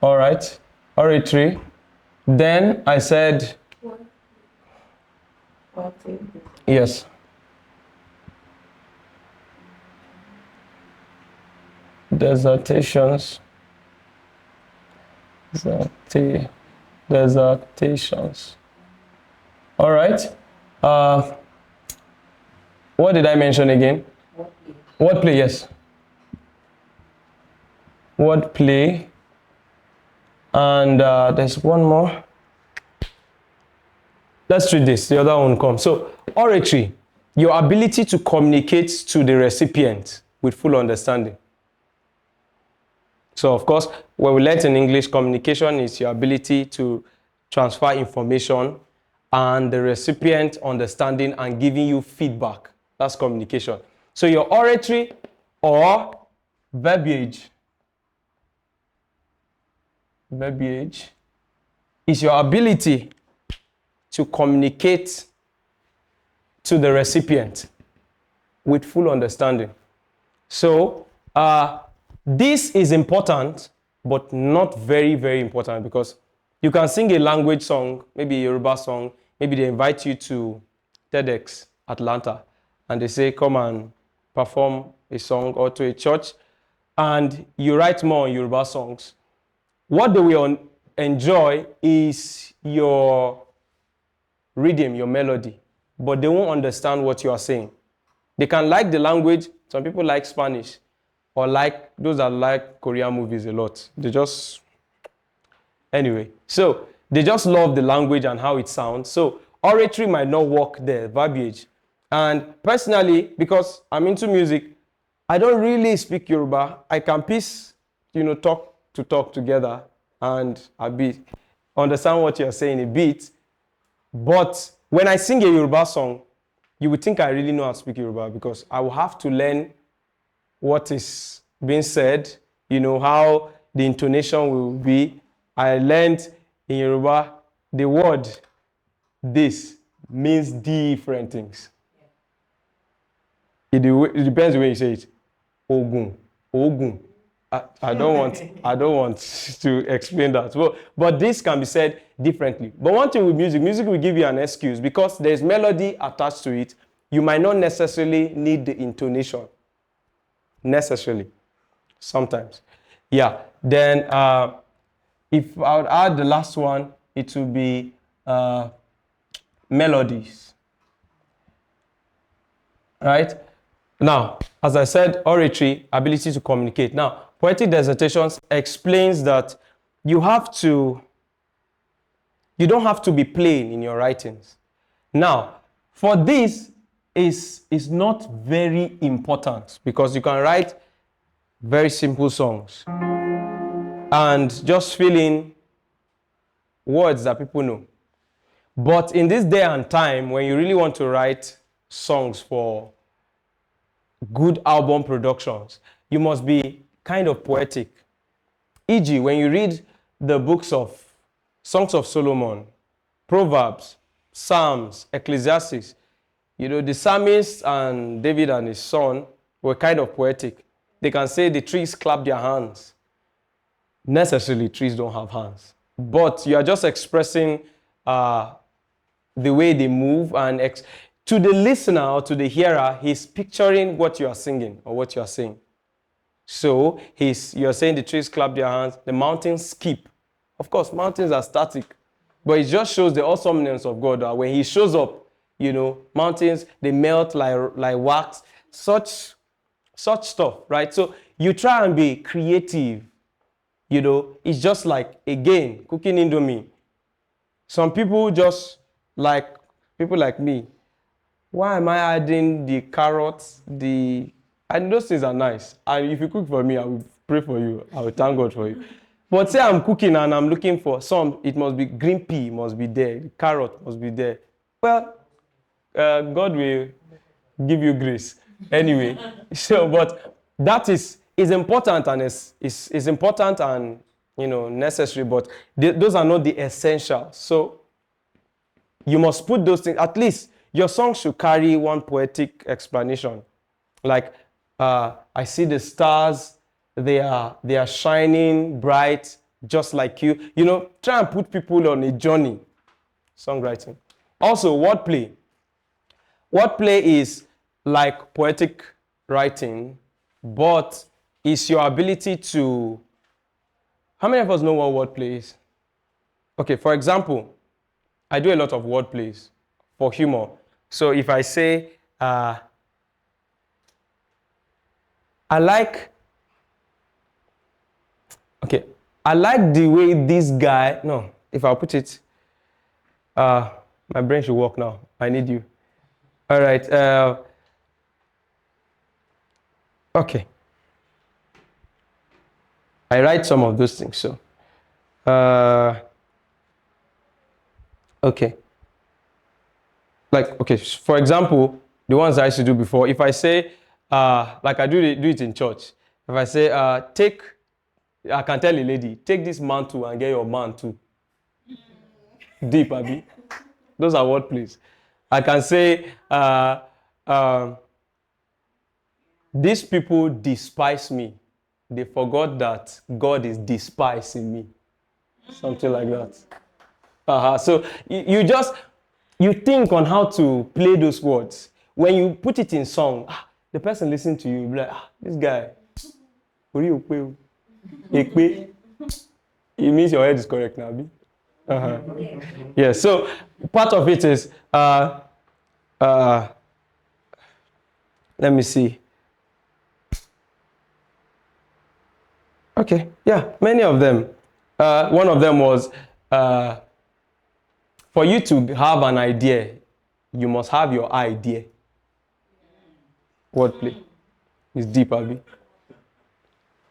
All right, oratory. Then I said yes. Dissertations. All right. What did I mention again? Wordplay, yes. Wordplay. And there's one more. Let's read this. The other one comes. So, oratory, your ability to communicate to the recipient with full understanding. So, of course, when we learned in English, communication is your ability to transfer information and the recipient understanding and giving you feedback. That's communication. So, your oratory or verbiage is your ability to communicate to the recipient with full understanding. So, this is important, but not very, very important, because you can sing a language song, maybe a Yoruba song, maybe they invite you to TEDx Atlanta, and they say, come and perform a song, or to a church, and you write more on Yoruba songs. What they will enjoy is your rhythm, your melody, but they won't understand what you are saying. They can like the language. Some people like Spanish, or like those that like Korean movies a lot. Anyway, so they just love the language and how it sounds. So oratory might not work there, verbiage. And personally, because I'm into music, I don't really speak Yoruba. I can piece, talk together, and understand what you're saying a bit. But when I sing a Yoruba song, you would think I really know how to speak Yoruba, because I will have to learn what is being said, how the intonation will be. I learned in Yoruba, the word this means different things. It depends when you say it. Ogun. I don't want to explain that. But this can be said differently. But one thing with music will give you an excuse, because there's melody attached to it. You might not necessarily need the intonation. Necessarily. Sometimes. Yeah. Then if I would add the last one, it would be melodies. Right? Now, as I said, oratory, ability to communicate. Now, poetic dissertations explains that you don't have to be plain in your writings. Now, for this is not very important, because you can write very simple songs and just fill in words that people know. But in this day and time, when you really want to write songs for good album productions, you must be kind of poetic. E.g., when you read the books of Songs of Solomon, Proverbs, Psalms, Ecclesiastes, the psalmist and David and his son were kind of poetic. They can say the trees clap their hands. Necessarily, trees don't have hands. But you are just expressing the way they move, and to the listener or to the hearer, he's picturing what you are singing or what you are saying. So you're saying the trees clap their hands, the mountains skip. Of course, mountains are static, but it just shows the awesomeness of God. When he shows up, mountains, they melt like wax, such stuff, right? So you try and be creative. It's just like, again, cooking Indomie. Some people just people like me. Why am I adding the carrots, and those things are nice. And if you cook for me, I will pray for you. I will thank God for you. But say I'm cooking and I'm looking for it must be green pea, must be there. The carrot must be there. Well, God will give you grace. Anyway, but that is important, and is important and necessary, but those are not the essentials. So you must put those things. At least your song should carry one poetic explanation. Like, I see the stars, they are shining bright, just like you. Try and put people on a journey. Songwriting. Also, wordplay. Wordplay is like poetic writing, but it's your ability to... How many of us know what wordplay is? Okay, for example, I do a lot of wordplays for humor. So if I say, I like the way this guy... No, if I put it... my brain should work now. I need you. All right. Okay. I write some of those things. So, okay. For example, the ones I used to do before, if I say, like I do it in church, if I say, I can tell a lady, take this mantle and get your man too. Deep, Abby. Those are word plays. I can say, these people despise me. They forgot that God is despising me. Something like that. So you think on how to play those words. When you put it in song, the person listening to you will be like, this guy, it means your head is correct now, Abi. Yeah, so part of it is, let me see. Okay, yeah, many of them. One of them was, for you to have an idea, you must have your idea. Wordplay. It's deep, Abi.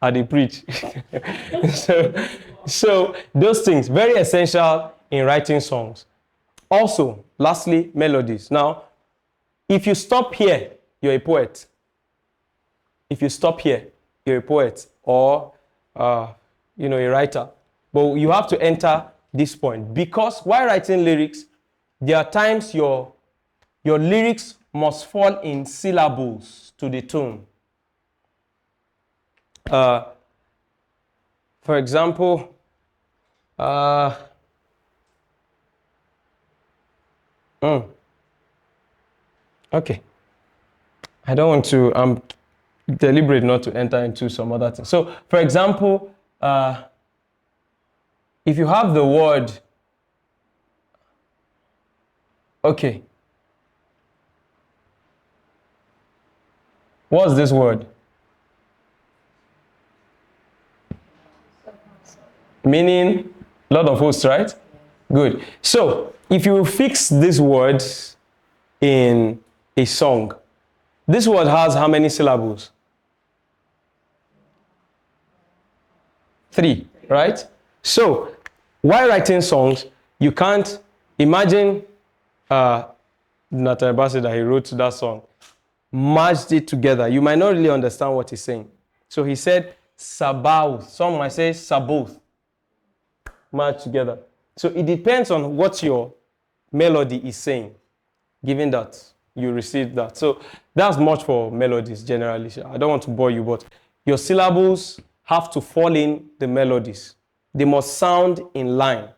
I dey preach. So those things, very essential in writing songs. Also, lastly, melodies. Now, if you stop here, you're a poet. If you stop here, you're a poet or a writer. But you have to enter this point, because while writing lyrics, there are times your lyrics must fall in syllables to the tune. For example, okay. I don't want to, I'm deliberate not to enter into some other things. So, for example, if you have the word, okay. What's this word? Meaning, lot of hosts, right? Good. So, if you fix these words in a song, this word has how many syllables? 3, right? So, while writing songs, you can't imagine Nathan Bassey that he wrote that song, merged it together. You might not really understand what he's saying. So he said Sabaoth. Some might say Sabaoth. Match together. So it depends on what your melody is saying, given that you receive that. So that's much for melodies generally. I don't want to bore you, but your syllables have to fall in the melodies. They must sound in line.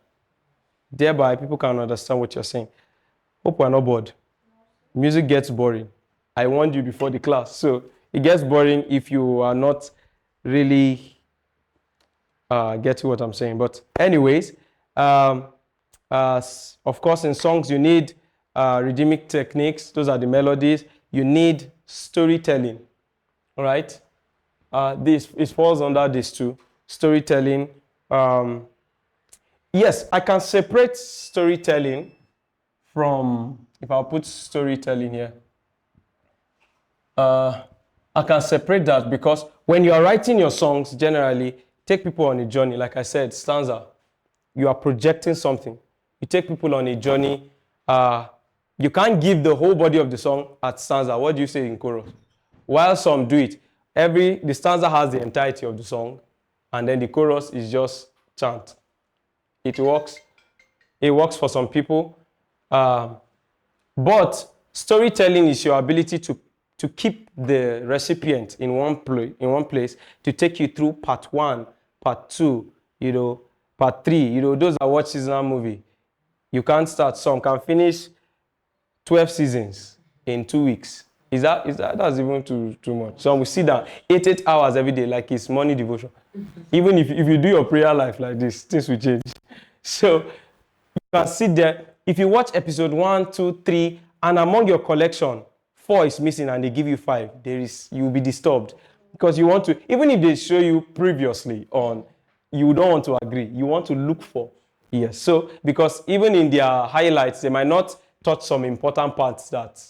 Thereby, people can understand what you're saying. Hope we're not bored. Music gets boring. I warned you before the class. So it gets boring if you are not really getting what I'm saying. But anyways, of course, in songs, you need rhythmic techniques. Those are the melodies. You need storytelling, all right? It falls under this too. Storytelling. Yes, I can separate storytelling from, if I'll put storytelling here, I can separate that because when you are writing your songs, generally, take people on a journey. Like I said, stanza, you are projecting something. You take people on a journey. You can't give the whole body of the song at stanza. What do you say in chorus? While some do it, the stanza has the entirety of the song, and then the chorus is just chant. It works. It works for some people. But storytelling is your ability to keep the recipient in one place, to take you through part 1, part 2, part 3. Those are watch seasonal movie. You can't start. Some can finish 12 seasons in 2 weeks. That's even too much. Some will sit down 8 hours every day like it's morning devotion. Even if you do your prayer life like this, things will change. So you can sit there. If you watch episode 1, 2, 3, and among your collection, 4 is missing and they give you 5, you will be disturbed. Because you want to, even if they show you previously on, you don't want to agree. You want to look for. Yes. So, because even in their highlights, they might not touch some important parts that,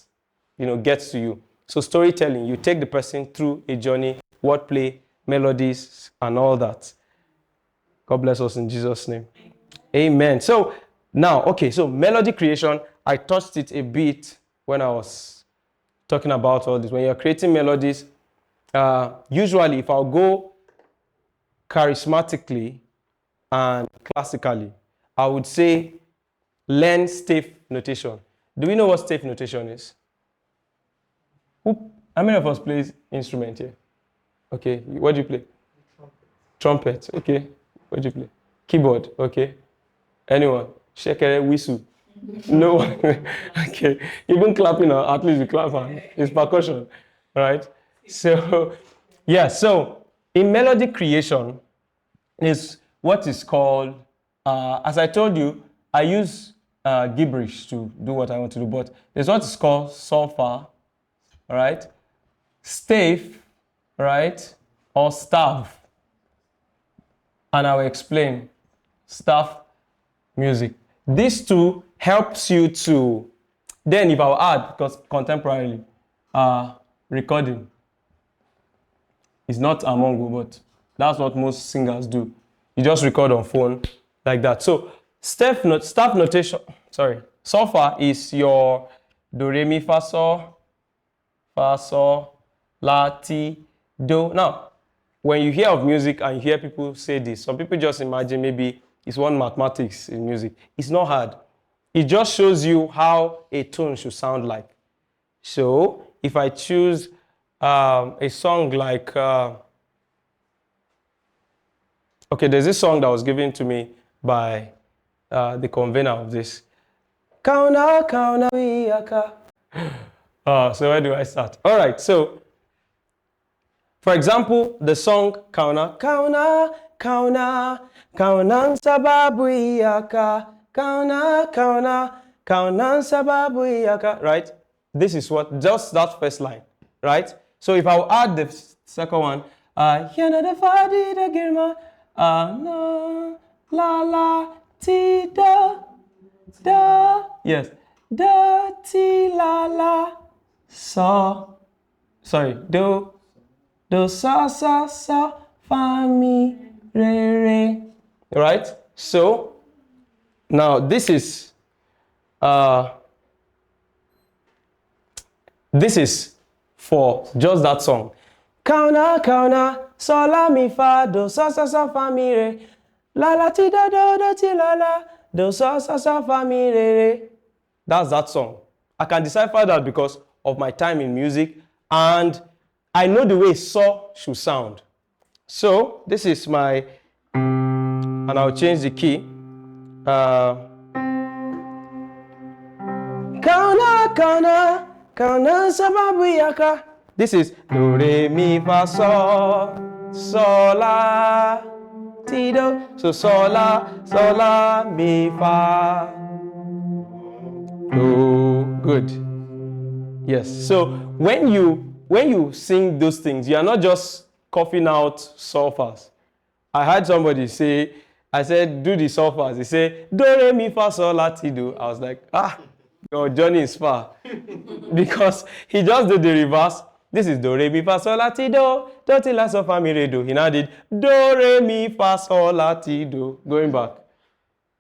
gets to you. So storytelling, you take the person through a journey, wordplay, melodies, and all that. God bless us in Jesus' name. Amen. So now, so melody creation, I touched it a bit when I was talking about all this. When you're creating melodies, usually if I'll go charismatically and classically, I would say learn staff notation. Do we know what staff notation is? How many of us plays instrument here? Okay, what do you play? Trumpet. Okay, what do you play? Keyboard. Okay. Anyone? Shekere, whistle. No one. Okay. Even clapping, at least you clap. It's percussion. Right? So, so in melody creation is what is called, as I told you, I use gibberish to do what I want to do, but there's what is called solfa, right? Staff, right? Or staff. And I will explain staff music. These two helps you to, then if I'll add, because contemporarily, recording is not among you, but that's what most singers do. You just record on phone like that. So staff notation, solfa is your do, re, mi, fa, sol, la, ti, do. Now, when you hear of music and you hear people say this, some people just imagine maybe it's one mathematics in music. It's not hard. It just shows you how a tone should sound like. So if I choose a song like, there's this song that was given to me by the convener of this. Kauna, kauna, wiyaka. So where do I start? All right, so for example, the song Kauna, kauna, kauna, kauna sababu iyaka, kauna, kauna, kauna sababu iyaka, right? This is what, just that first line, right? So if I'll add the second one, yana da fadi da girma, no, la la, ti da, yes, da, ti, la, do, sa, fa, mi, re. Right? So, now this is for just that song. Kauna, kauna, sol, la, mi, fa, do, so, fa, mi, re. La, la, ti, do, ti, la, la, do, so, fa, mi, re. That's that song. I can decipher that because of my time in music, and I know the way so should sound. So this is my, and I'll change the key. Kauna, sababu yaka. This is do, re, mi, fa, sol, la, ti, do. So sol, la, mi, fa, do. Good. Yes. So when you sing those things, you are not just coughing out solfas. I heard somebody say, I said, do the solfas. He said, do, re, mi, fa, sol, la, ti, do. I was like, your journey is far. Because he just did the reverse. This is do, re, mi, fa, sol, la, ti, do. Do, ti, la, sol, fa, mi, re, do. He now did do, re, mi, fa, sol, la, ti, do. Going back.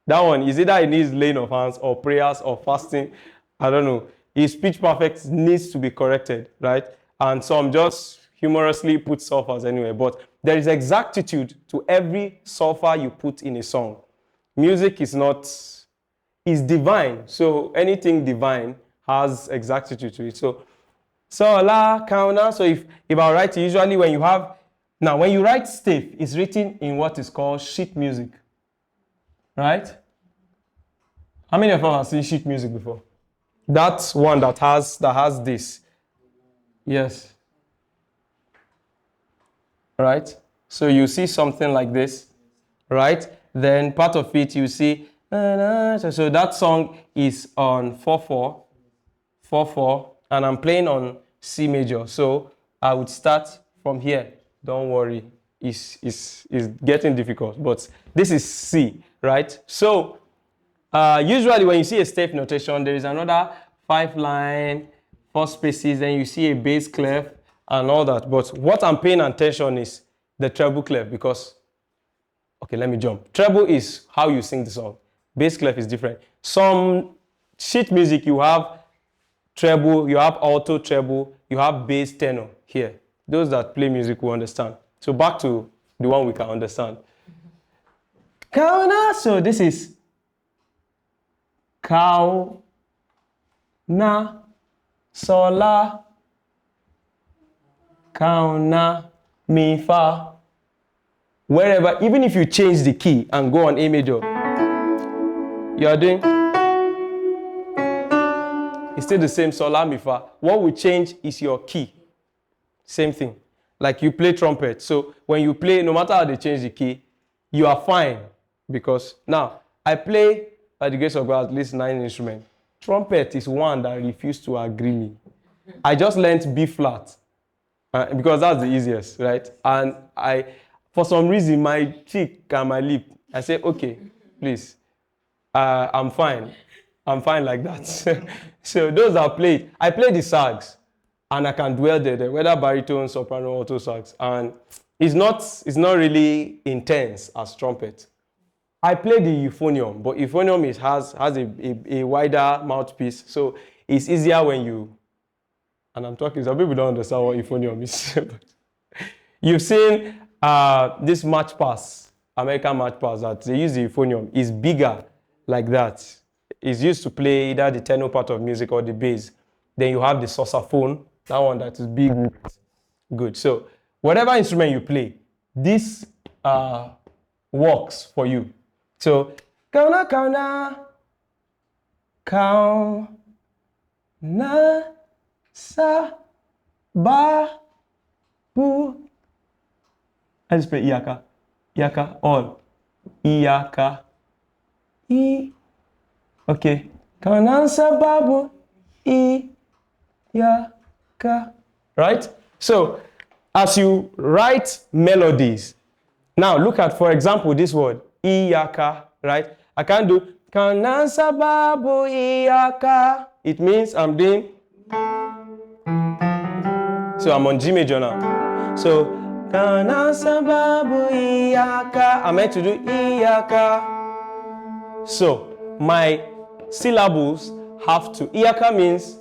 That one is either he needs laying of hands or prayers or fasting. I don't know. His pitch perfect needs to be corrected, right? And some just humorously put solfas anyway. But there is exactitude to every solfa you put in a song. Music is divine. So anything divine has exactitude to it. So la, kauna. So if I write, usually when you write staff, it's written in what is called sheet music. Right? How many of us have seen sheet music before? That's one that has this. Yes. Right? So you see something like this, right? Then part of it you see, so that song is on 4/4, 4/4, and I'm playing on C major. So I would start from here. Don't worry, it's getting difficult, but this is C, right? So usually when you see a step notation, there is another 5-line, 4 spaces, then you see a bass clef and all that. But what I'm paying attention is the treble clef because, okay, let me jump. Treble is how you sing the song. Bass clef is different. Some sheet music, you have treble, you have alto treble, you have bass tenor here. Those that play music will understand. So back to the one we can understand. So this is Kau, na, sola, kau, na, mi, fa. Wherever, even if you change the key and go on A major, you are doing, it's still the same sola, mi, fa. What will change is your key. Same thing. Like you play trumpet. So when you play, no matter how they change the key, you are fine. Because now, I play, by the grace of God, at least 9 instruments. Trumpet is one that refused to agree me. I just learned B flat because that's the easiest, right? And for some reason, my cheek and my lip, I say, okay, please, I'm fine. I'm fine like that. So those are played. I play the sax, and I can dwell there, whether baritone, soprano, alto sax, and it's not really intense as trumpet. I play the euphonium, but euphonium has a wider mouthpiece, so it's easier when you, and I'm talking, some people don't understand what euphonium is. You've seen this march pass, American march pass, that they use the euphonium. It's bigger like that. It's used to play either the tenor part of music or the bass. Then you have the saxophone, that one that is big. Good. So whatever instrument you play, this works for you. So, kauna, sa, ba, bu. I just play Iyaka, all. Iyaka, I. Okay. Kauna, sa, ba, bu, Iyaka. Right? So, as you write melodies, now look at, for example, this word. Iyaka, right? I can't do Kanansa babu iyaka. It means I'm doing, so I'm on G major now. So Kanansa babu iyaka. I'm meant to do iyaka. So my syllables have to, iyaka means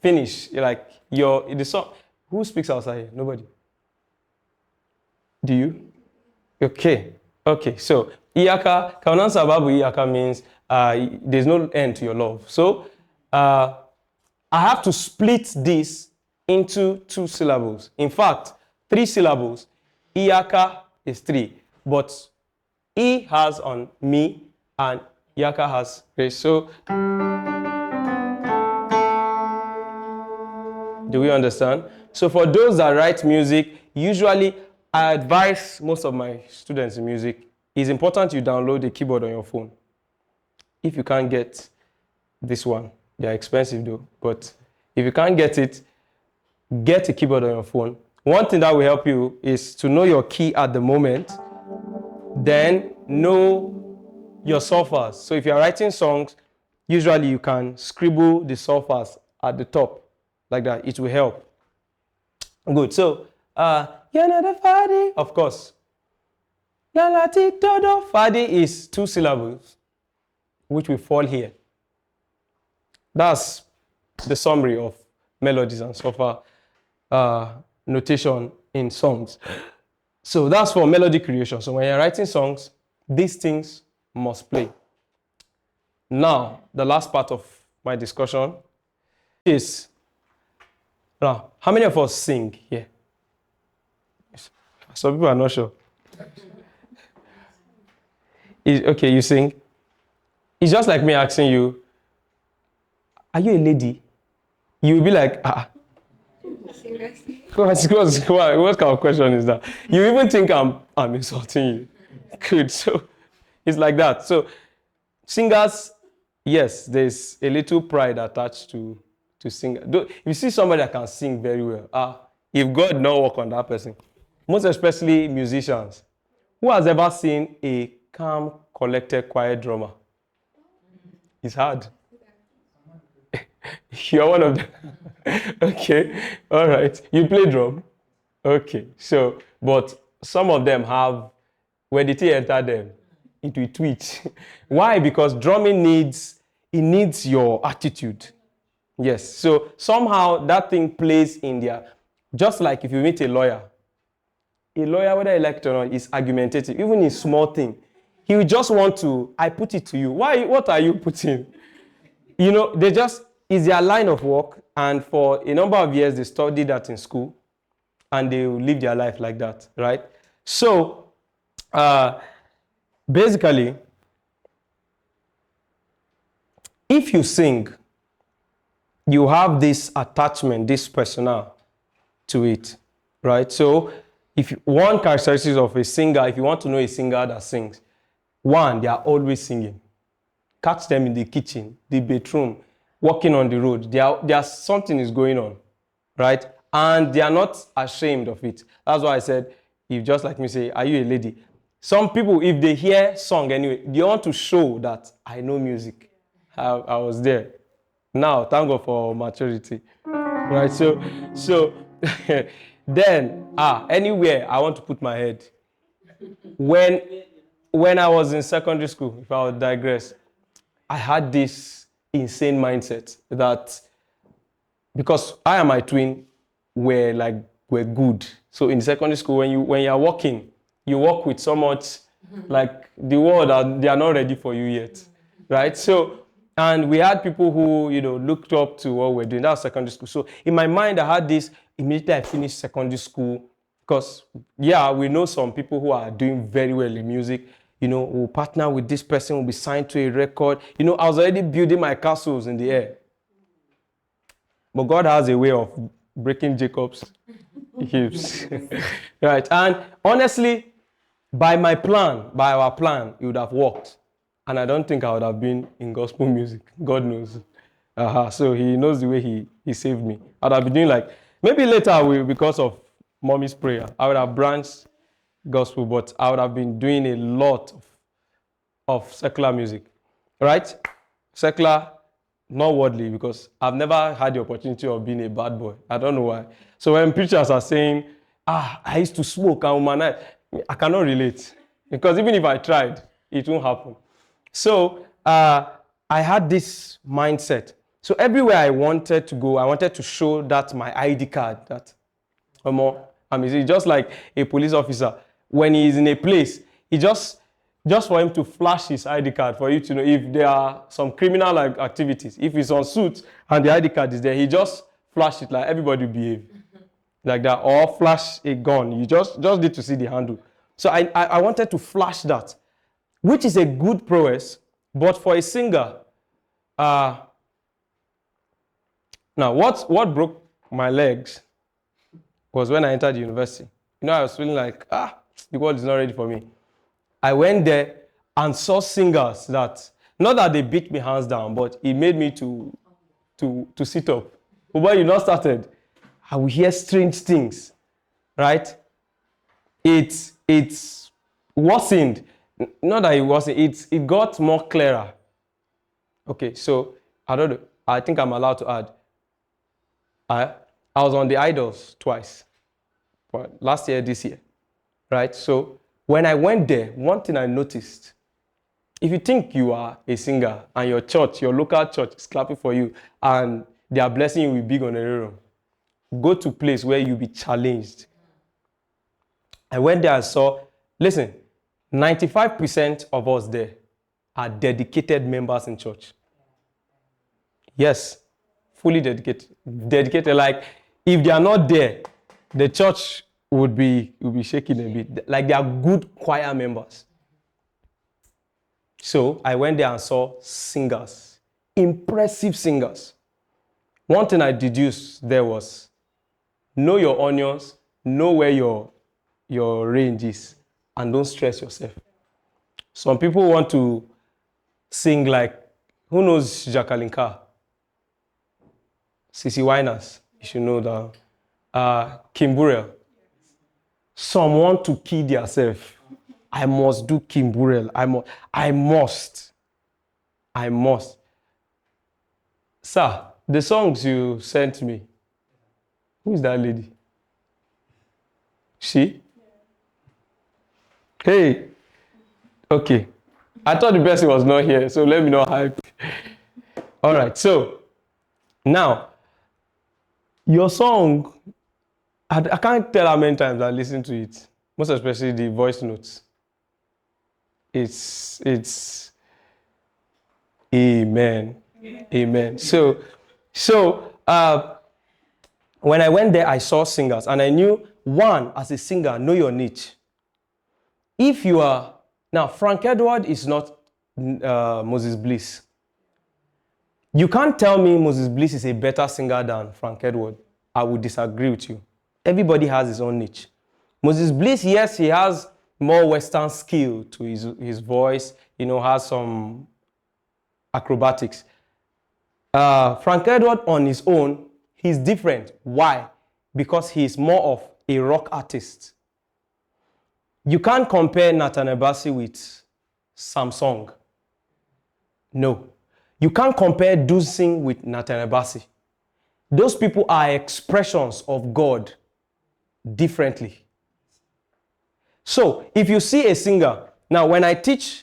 finish, like the song. Who speaks outside here? Nobody. Do you? Okay. Okay. So, Iyaka, Kaunan Sababu Iyaka means there's no end to your love. So, I have to split this into 2 syllables. In fact, 3 syllables. Iyaka is 3. But E has on me and Iyaka has grace. So, do we understand? So for those that write music, usually I advise most of my students in music, it's important you download a keyboard on your phone. If you can't get this one, they're expensive though, but if you can't get it, get a keyboard on your phone. One thing that will help you is to know your key at the moment, then know your solfas. So if you're writing songs, usually you can scribble the solfas at the top. Like that, it will help. Good. So, you're not a fadi, of course. Lalati todo. Fadi is 2 syllables, which will fall here. That's the summary of melodies and so far notation in songs. So that's for melody creation. So when you're writing songs, these things must play. Now, the last part of my discussion is, now, how many of us sing here? Some people are not sure. Okay, you sing. It's just like me asking you, are you a lady? You will be like, what kind of question is that? You even think I'm insulting you. Good. So it's like that. So singers, yes, there's a little pride attached to sing. If you see somebody that can sing very well, if God not work on that person, most especially musicians, who has ever seen a calm, collected, quiet drummer? It's hard. You're one of them. Okay, all right. You play drum? Okay, so, but some of them have, when the thing enter them, it will twitch. Why? Because drumming needs your attitude. Yes, so somehow that thing plays in there. Just like if you meet a lawyer, whether you like it or not, is argumentative, even in small thing. He will just want to, I put it to you. Why? What are you putting? You know, it's their line of work, and for a number of years they studied that in school, and they will live their life like that, right? So, basically, if you sing, you have this attachment, this persona to it, right? So, one characteristic of a singer, if you want to know a singer that sings, one, they are always singing. Catch them in the kitchen, the bedroom, walking on the road. There's something is going on, right? And they are not ashamed of it. That's why I said, if just like me say, are you a lady? Some people, if they hear song anyway, they want to show that I know music. I was there. Now, thank God for maturity, right? So then, anywhere I want to put my head. When I was in secondary school, if I would digress, I had this insane mindset that because I and my twin were good. So in secondary school, when you're walking, you walk with so much, like the world, they are not ready for you yet, right? So, and we had people who, looked up to what we're doing. That was secondary school. So in my mind, I had this, immediately I finished secondary school, because, we know some people who are doing very well in music. We'll partner with this person, we'll be signed to a record. I was already building my castles in the air. But God has a way of breaking Jacob's hips. Right. And honestly, by our plan, it would have worked. And I don't think I would have been in gospel music. God knows. So he knows the way he saved me. I would have been doing maybe later I will, because of mommy's prayer, I would have branched gospel, but I would have been doing a lot of secular music, right? Secular, not worldly, because I've never had the opportunity of being a bad boy. I don't know why. So when preachers are saying, I used to smoke and womanize, I cannot relate, because even if I tried, it won't happen. So I had this mindset. So everywhere I wanted to go, I wanted to show that my ID card, that I'm just like a police officer. when he is in a place, he just for him to flash his ID card for you to know if there are some criminal activities. If he's on suit and the ID card is there, he just flash it like everybody behave. Like that, or flash a gun. You just need to see the handle. So I wanted to flash that, which is a good prowess, but for a singer, now what broke my legs was when I entered university. I was feeling like, the world is not ready for me. I went there and saw singers that, not that they beat me hands down, but it made me to sit up. But when you not started, I will hear strange things, right? It's worsened. Not that it wasn't, it got more clearer. Okay, so I don't know. I think I'm allowed to add. I was on the Idols twice. Last year, this year, right? So when I went there, one thing I noticed, if you think you are a singer and your church, your local church is clapping for you and they are blessing you with big honorarium, go to a place where you'll be challenged. I went there and saw, listen, 95% of us there are dedicated members in church. Yes, fully dedicated. Dedicated, like if they are not there, the church would be shaking a bit. Like they are good choir members. So I went there and saw singers, impressive singers. One thing I deduced there was, know your onions, know where your range is, and don't stress yourself. Some people want to sing like, who knows Jacqueline Carr? CC Winers, you should know that. Kim Burrell. Some want to kid yourself. I must do Kim Burrell. I must. Sir, the songs you sent me, who is that lady? She? Hey. Okay. I thought the person was not here, so let me not hype. All right, so now, your song, I can't tell how many times I listened to it, most especially the voice notes. It's amen. Amen. So when I went there, I saw singers, and I knew, one, as a singer, know your niche. If you are, now, Frank Edward is not Moses Bliss. You can't tell me Moses Bliss is a better singer than Frank Edward. I would disagree with you. Everybody has his own niche. Moses Bliss, yes, he has more Western skill to his voice, has some acrobatics. Frank Edward on his own, he's different. Why? Because he's more of a rock artist. You can't compare Nathan Ebasi with Samsung. No. You can't compare Duzing with Nathan Ebasi. Those people are expressions of God differently. So, if you see a singer, now when I teach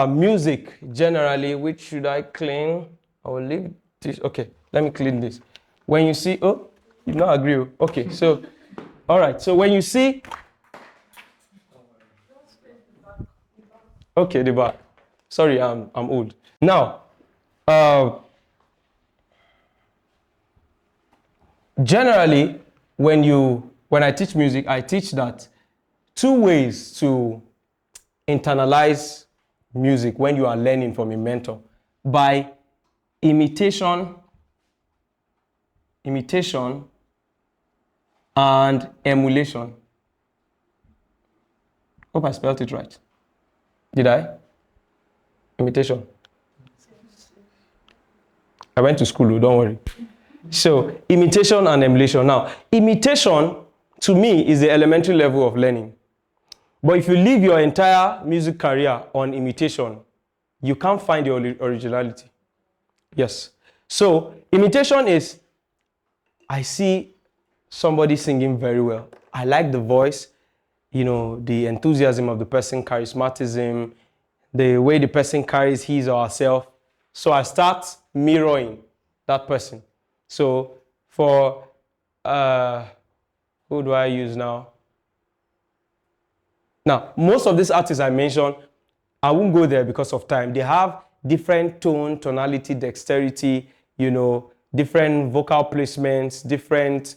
music generally, which should I clean? I will leave this. Okay, let me clean this. When you see, you don't agree. Okay, so, all right. So when you see, okay, the back. Sorry, I'm old. Now, generally, when I teach music, I teach that two ways to internalize music when you are learning from a mentor: by imitation and emulation. Hope I spelled it right. Did I? Imitation. I went to school, don't worry. So, imitation and emulation. Now, imitation, to me, is the elementary level of learning. But if you live your entire music career on imitation, you can't find your originality. Yes. So, imitation is, I see somebody singing very well. I like the voice, the enthusiasm of the person, charismatism, the way the person carries his or herself. So I start mirroring that person. So for, who do I use now? Now, most of these artists I mentioned, I won't go there because of time. They have different tone, tonality, dexterity, different vocal placements, different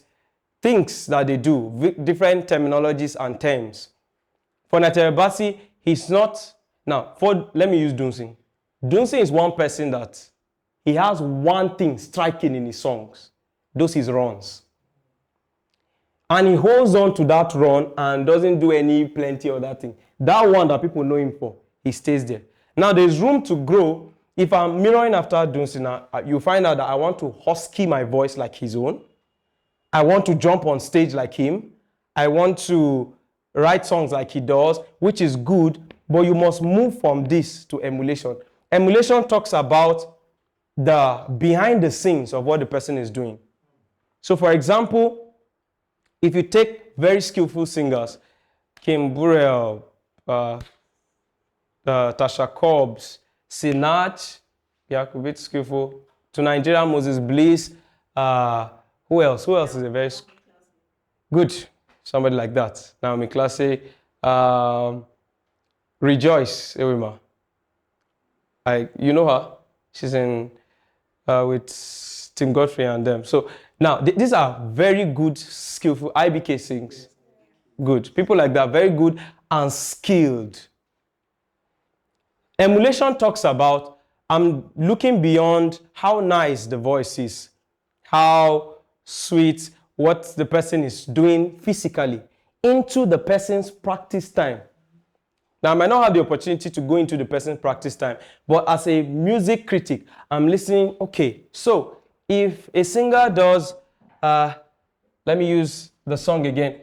things that they do, different terminologies and terms. For Naterebasi, he's not... Now, let me use Dunsin. Dunsin is one person that he has one thing striking in his songs. Those his runs. And he holds on to that run and doesn't do plenty of that thing. That one that people know him for, he stays there. Now, there's room to grow. If I'm mirroring after Dunsin, you find out that I want to husky my voice like his own. I want to jump on stage like him. I want to write songs like he does, which is good, but you must move from this to emulation. Emulation talks about the behind the scenes of what the person is doing. So, for example, if you take very skillful singers, Kim Burrell, Tasha Cobbs, Sinach, a bit skillful, to Nigeria, Moses Bliss, who else? Who else is a very good? Somebody like that. Naomi Classy, Rejoice, Ewima. You know her. She's in with Tim Godfrey and them. So now these are very good, skillful. IBK sings. Good. People like that, very good and skilled. Emulation talks about I'm looking beyond how nice the voice is, how sweet, what the person is doing physically, into the person's practice time. Now, I might not have the opportunity to go into the person's practice time, but as a music critic, I'm listening, okay, so if a singer does, let me use the song again.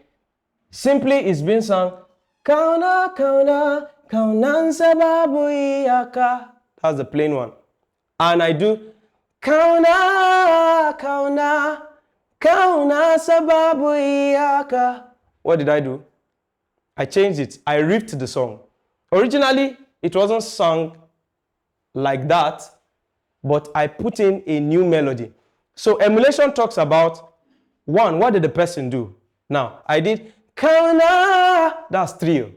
Simply it's been sung, Kauna, Kauna, Kaunan sababu iyaka. That's the plain one. And I do, Kauna, Kauna, Kauna sababu iyaka. What did I do? I changed it. I ripped the song. Originally, it wasn't sung like that, but I put in a new melody. So emulation talks about, one, what did the person do? Now, I did, Kauna, that's trio.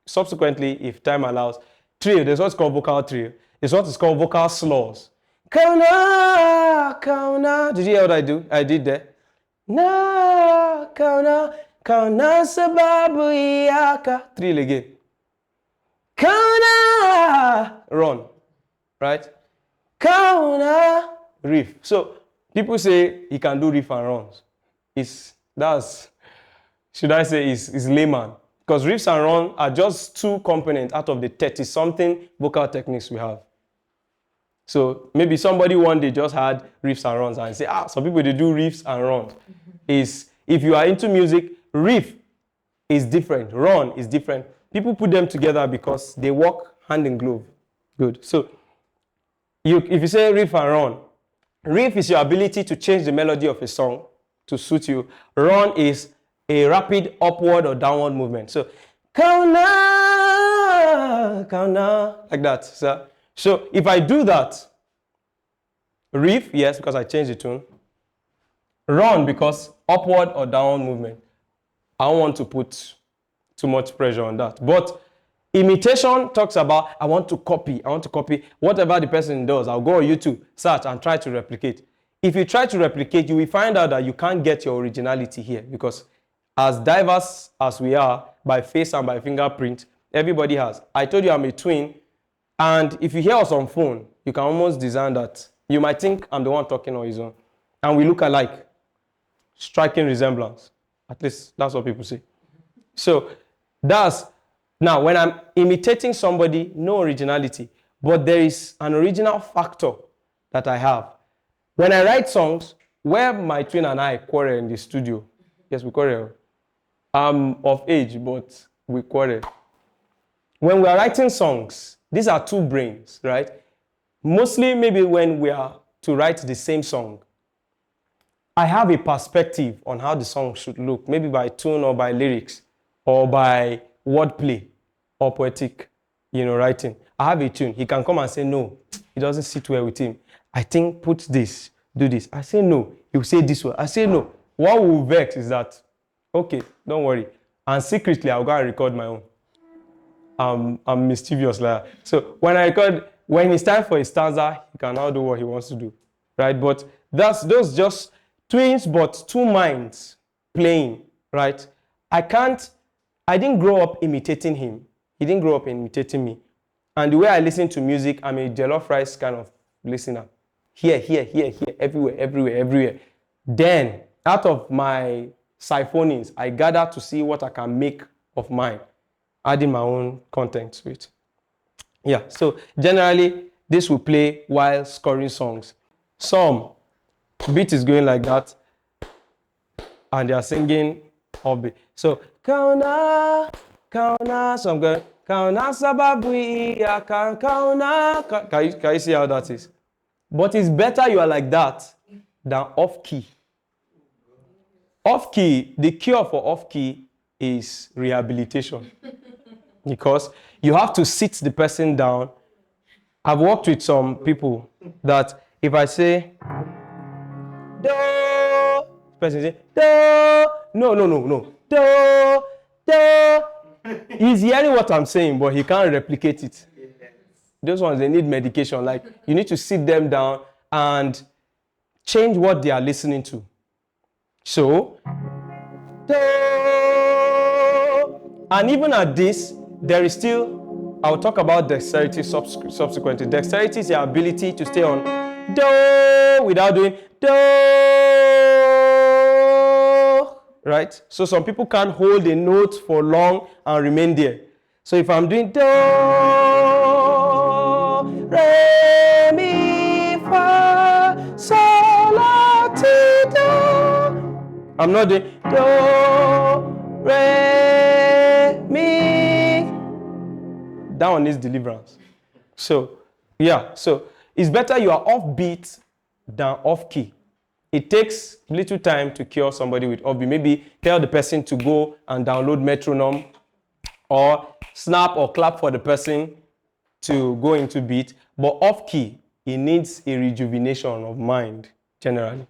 Subsequently, if time allows, trio, there's what's called vocal trio. It's what is called vocal slurs. Kauna, Kauna. Did you hear what I do? I did there. Na, Kauna, Kauna sababu iyaka. Trio again. Kauna, run, right? Kauna, riff. So people say he can do riff and runs. Should I say, is layman. Because riffs and run are just two components out of the 30-something vocal techniques we have. So maybe somebody one day just had riffs and runs and say, some people, they do riffs and runs. If you are into music, riff is different, run is different. People put them together because they work hand in glove. Good. So if you say riff and run, riff is your ability to change the melody of a song to suit you. Run is a rapid upward or downward movement. So, Kauna, Kauna, like that. So if I do that, riff, yes, because I changed the tune. Run, because upward or downward movement. I don't want to put too much pressure on that. But imitation talks about, I want to copy whatever the person does. I'll go on YouTube, search, and try to replicate. If you try to replicate, you will find out that you can't get your originality here, because as diverse as we are, by face and by fingerprint, everybody has. I told you I'm a twin, and if you hear us on phone, you can almost design that. You might think I'm the one talking on his own. And we look alike. Striking resemblance. At least that's what people say. So now when I'm imitating somebody, no originality, but there is an original factor that I have. When I write songs, where my twin and I quarrel in the studio, yes, we quarrel. I'm of age, but we quarrel. When we are writing songs, these are two brains, right? Mostly maybe when we are to write the same song, I have a perspective on how the song should look, maybe by tune or by lyrics or by wordplay or poetic, writing. I have a tune. He can come and say, no, it doesn't sit well with him. I think put this, do this. I say no. He will say this way. I say no. What will vex is that, okay, don't worry. and secretly I'll go and record my own. I'm mischievous like that. So when I record, when it's time for a stanza, he can now do what he wants to do, right? But those just twins, but two minds playing, right? I didn't grow up imitating him. He didn't grow up imitating me. And the way I listen to music, I'm a jollof rice kind of listener. Here, everywhere. Then, out of my siphonings, I gather to see what I can make of mine, adding my own content to it. Yeah, so generally, this will play while scoring songs. Some beat is going like that, and they are singing offbeat. So, kauna, so I'm going, kauna sababu ya kauna. Can you see how that is? But it's better you are like that than off-key. Off-key, the cure for off-key is rehabilitation. Because you have to sit the person down. I've worked with some people that if I say, do, the person say, do, no, do. He's hearing what I'm saying, but he can't replicate it. Those ones, they need medication. Like, you need to sit them down and change what they are listening to. So, and even at this, there is still, I'll talk about dexterity subsequently. Dexterity is the ability to stay on do without doing do, right? So some people can't hold a note for long and remain there. So if I'm doing do, re, mi, fa, sol, la, ti, do. I'm not doing do, re, mi. That one is deliverance. So, yeah. So, it's better you are offbeat than off-key. It takes little time to cure somebody with offbeat. Maybe tell the person to go and download metronome, or snap or clap for the person to go into beat. But off-key, it needs a rejuvenation of mind, generally.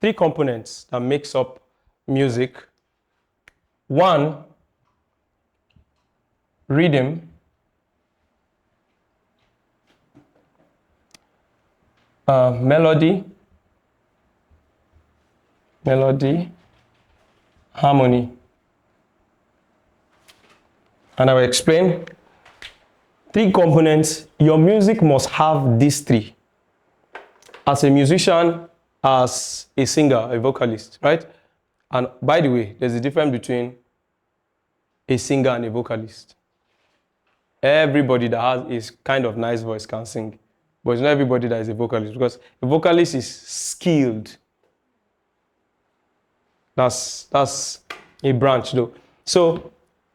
3 components that makes up music. 1, rhythm. Melody, harmony. And I will explain 3 components. Your music must have these 3. As a musician, as a singer, a vocalist, right? And by the way, there's a difference between a singer and a vocalist. Everybody that has a kind of nice voice can sing. But it's not everybody that is a vocalist, because a vocalist is skilled. That's a branch though. So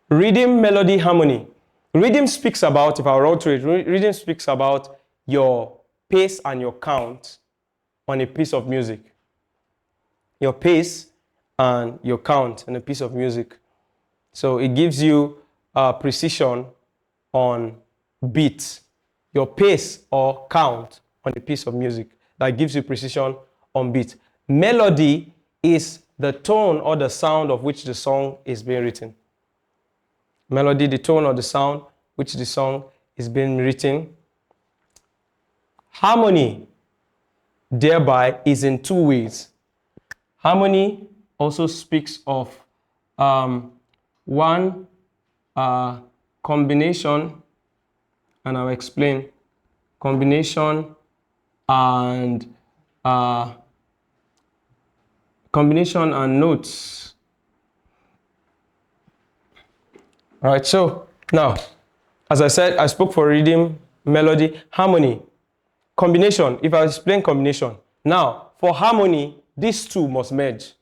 rhythm, melody, harmony. Rhythm speaks about, if I roll through it, rhythm speaks about your pace and your count on a piece of music. Your pace and your count on a piece of music. So it gives you precision on beats. Your pace or count on a piece of music. That gives you precision on beat. Melody is the tone or the sound of which the song is being written. Melody, the tone or the sound which the song is being written. Harmony, thereby, is in 2 ways. Harmony also speaks of one combination, and I'll explain. Combination and notes. All right, so now, as I said, I spoke for rhythm, melody, harmony. Combination, if I explain combination. Now, for harmony, these 2 must merge.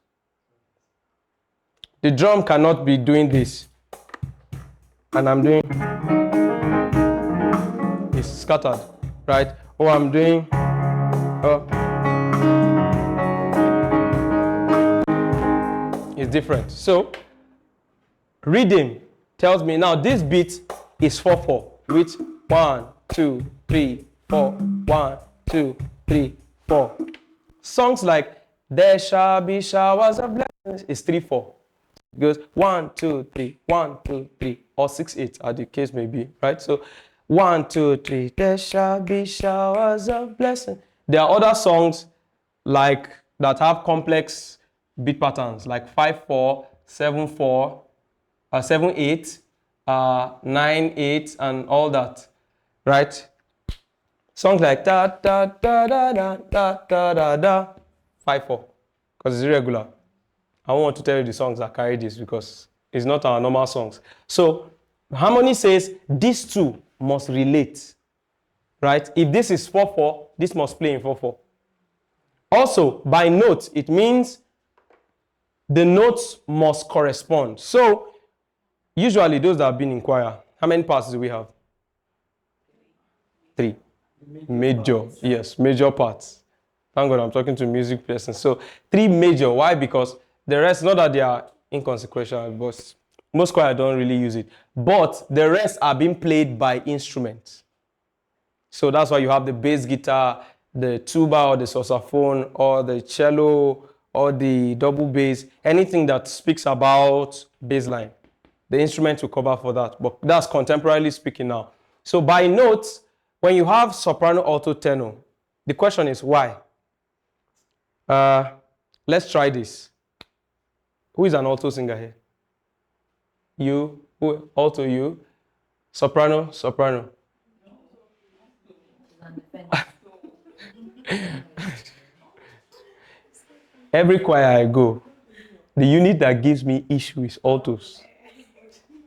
The drum cannot be doing this, and I'm doing, it's scattered, right? Or I'm doing, it's different. So, rhythm tells me now this beat is 4/4 with 1, 2, 3, 4, 1, 2, 3, 4. Songs like There Shall Be Showers of Blessings is 3/4. It goes 1, 2, 3, 1, 2, 3, or 6, 8, as the case may be, right? So 1, 2, 3, there shall be showers of blessing. There are other songs like that have complex beat patterns, like 5, 4, 7, 4, 7, 8, 9, 8, and all that, right? Songs like da da da da da da da da da 5, 4, because it's irregular. I want to tell you the songs that carry this because it's not our normal songs. So harmony says these two must relate, right? If this is 4, 4, this must play in 4, 4. Also, by note, it means the notes must correspond. So usually those that have been in choir, how many parts do we have? 3. Major. Yes, major parts. Thank God I'm talking to music person. So 3 major. Why? Because the rest, not that they are inconsequential, but most choir don't really use it. But the rest are being played by instruments. So that's why you have the bass guitar, the tuba or the saxophone or the cello or the double bass, anything that speaks about bass line. The instrument will cover for that. But that's contemporarily speaking now. So by notes, when you have soprano, alto, tenor, the question is why? Let's try this. Who is an alto singer here? You. Who? Alto, you. Soprano, soprano. Every choir I go, the unit that gives me issue is altos.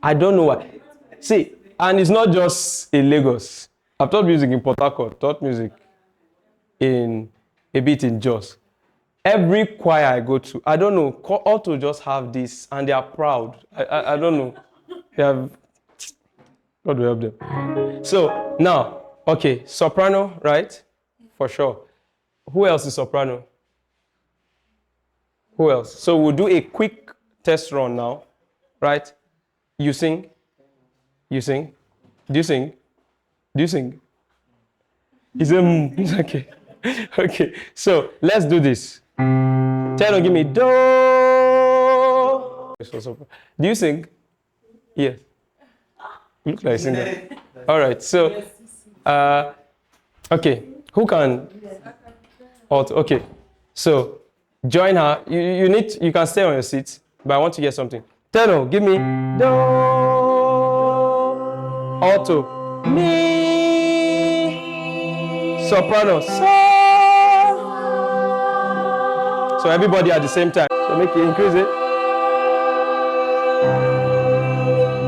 I don't know why. See, and it's not just in Lagos. I've taught music in Port Harcourt, taught music in a bit in Jos. Every choir I go to, I don't know, alto just have this and they are proud. I don't know. They have, God will help them. So now, okay, soprano, right? For sure. Who else is soprano? Who else? So we'll do a quick test run now, right? You sing. You sing. Do you sing? Do you sing? Is it okay? Okay. So let's do this. Tenor, give me do. Do you sing? Yes. You look like a singer. All right. So, okay. Who can? Alto. Okay. So join her. You can stay on your seat, but I want to get something. Tenor, give me do. Alto, mi. Soprano, so. So everybody at the same time. So make it increase it.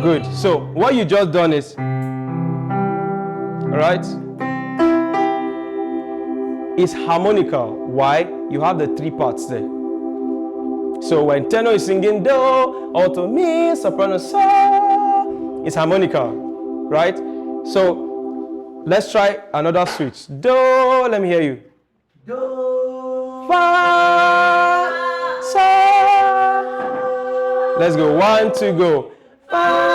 Good. So what you just done is, all right, is harmonical. Why? You have the 3 parts there. So when tenor is singing do, alto, mi, soprano, so, it's harmonical, right? So let's try another switch. Do, let me hear you. Do, fa, so. Let's go. 1, 2, go. Fa.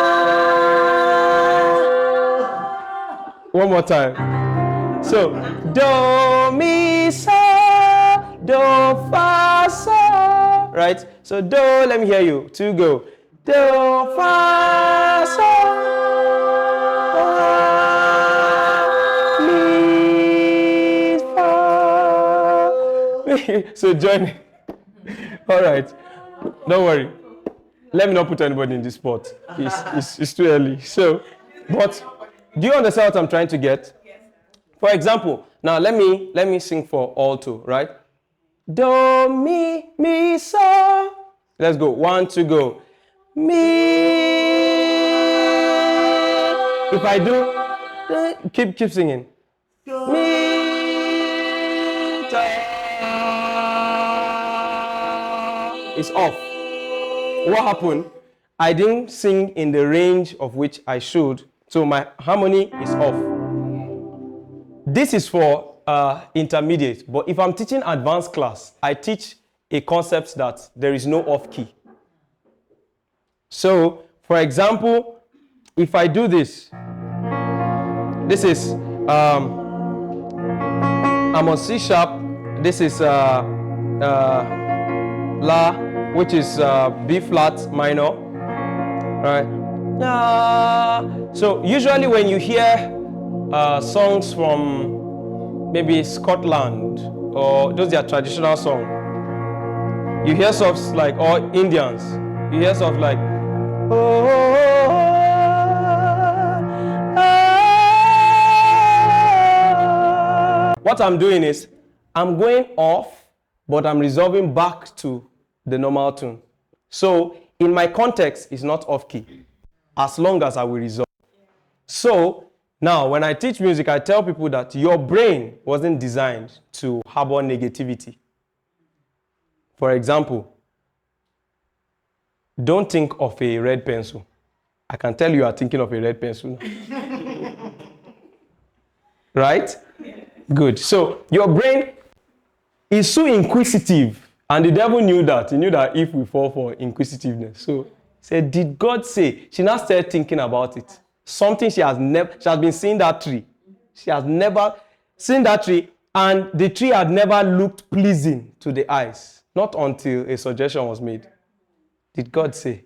One more time. So do, mi, so, do, fa, so. Right? So do, let me hear you. 2, go. Do, fa, so, mi, fa. So join me. All right. Don't worry. Let me not put anybody in this spot. It's too early. So, but do you understand what I'm trying to get? Yes. For example, now let me sing for alto, right? Do, mi, so. Let's go. 1, 2, go. Mi. If I do, keep singing. Mi, ta. It's off. What happened? I didn't sing in the range of which I should, so my harmony is off. This is for intermediate, but if I'm teaching advanced class, I teach a concept that there is no off key. So, for example, if I do this, this is I'm on C sharp. This is La. which is B flat minor, right? So usually when you hear songs from maybe Scotland or those are traditional songs, you hear songs like, or Indians, you hear songs like, what I'm doing is I'm going off, but I'm resolving back to the normal tune. So in my context, it's not off key, as long as I will resolve. So now when I teach music, I tell people that your brain wasn't designed to harbor negativity. For example, don't think of a red pencil. I can tell you are thinking of a red pencil now. Right? Good. So your brain is so inquisitive, and the devil knew that. He knew that if we fall for inquisitiveness. So he said, did God say? She now started thinking about it. Something she has been seeing that tree. She has never seen that tree, and the tree had never looked pleasing to the eyes. Not until a suggestion was made. Did God say?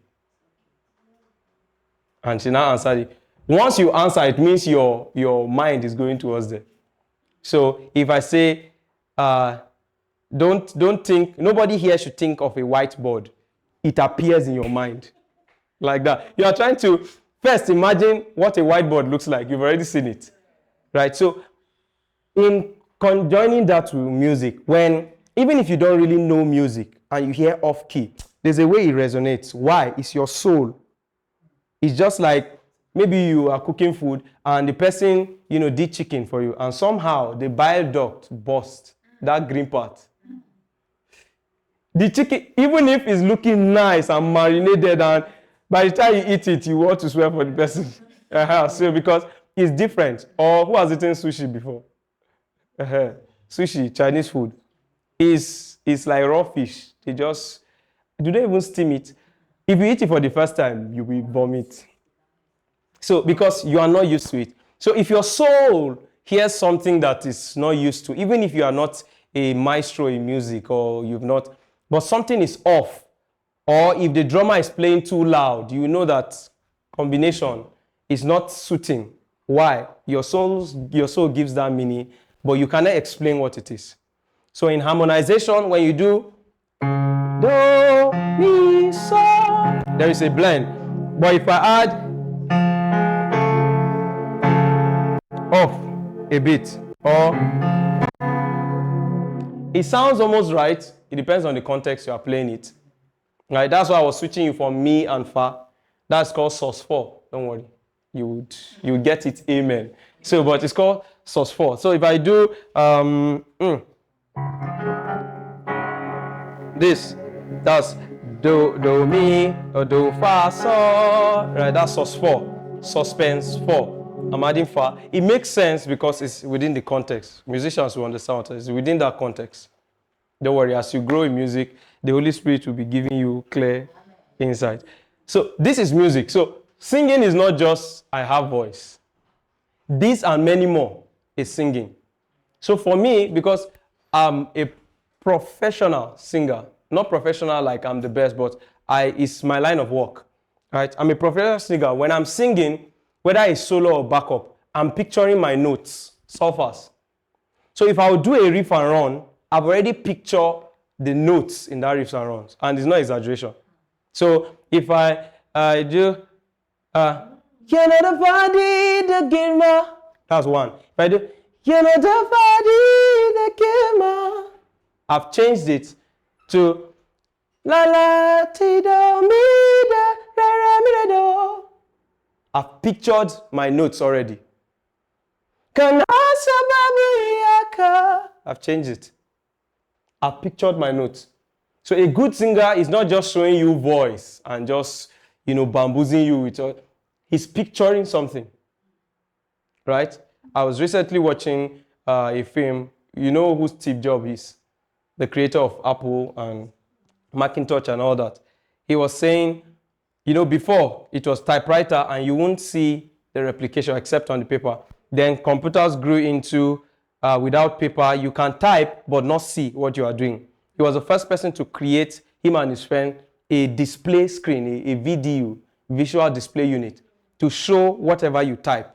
And she now answered it. Once you answer, it means your mind is going towards there. So if I say, don't think, nobody here should think of a whiteboard. It appears in your mind. Like that. You are trying to first imagine what a whiteboard looks like. You've already seen it. Right? So in conjoining that to music, even if you don't really know music and you hear off key, there's a way it resonates. Why? It's your soul. It's just like maybe you are cooking food and the person, did chicken for you, and somehow the bile duct burst, that green part. The chicken, even if it's looking nice and marinated, and by the time you eat it, you want to swear for the person. So because it's different. Or who has eaten sushi before? Sushi, Chinese food, is like raw fish. Do they even steam it? If you eat it for the first time, you will vomit. So, because you are not used to it. So, if your soul hears something that is not used to, even if you are not a maestro in music or you've not, but something is off, or if the drummer is playing too loud, you know that combination is not suiting. Why? Your soul gives that meaning, but you cannot explain what it is. So, in harmonization, when you do do, mi, so, there is a blend. But if I add off a bit, or it sounds almost right, it depends on the context you are playing it. Right? That's why I was switching you from mi and fa. That's called sus4. Don't worry. You would get it, amen. So, but it's called sus4. So if I do this, that's do mi, or do fa so, right? That's sus4, suspense 4. I'm adding fa. It makes sense because it's within the context. Musicians will understand what it is within that context. Don't worry, as you grow in music, the Holy Spirit will be giving you clear insight. So this is music. So singing is not just I have voice. This and many more is singing. So for me, because I'm a professional singer, not professional like I'm the best, but it's my line of work. Right? I'm a professional singer. When I'm singing, whether it's solo or backup, I'm picturing my notes, solfas. So if I would do a riff and run, I've already pictured the notes in that riff and runs, and it's not exaggeration. So if I do, you're not a body, the gamer. That's one. If I do, you're not a body, the gamer. I've changed it to la la ti do mi da re re mi re do. I've pictured my notes already. I've changed it. I've pictured my notes. So a good singer is not just showing you voice and just, bamboozling you with all. He's picturing something. Right? I was recently watching a film. You know who Steve Jobs is? The creator of Apple and Macintosh and all that. He was saying, before it was typewriter and you won't see the replication except on the paper. Then computers grew into without paper, you can type but not see what you are doing. He was the first person to create, him and his friend a display screen, a VDU, visual display unit, to show whatever you type.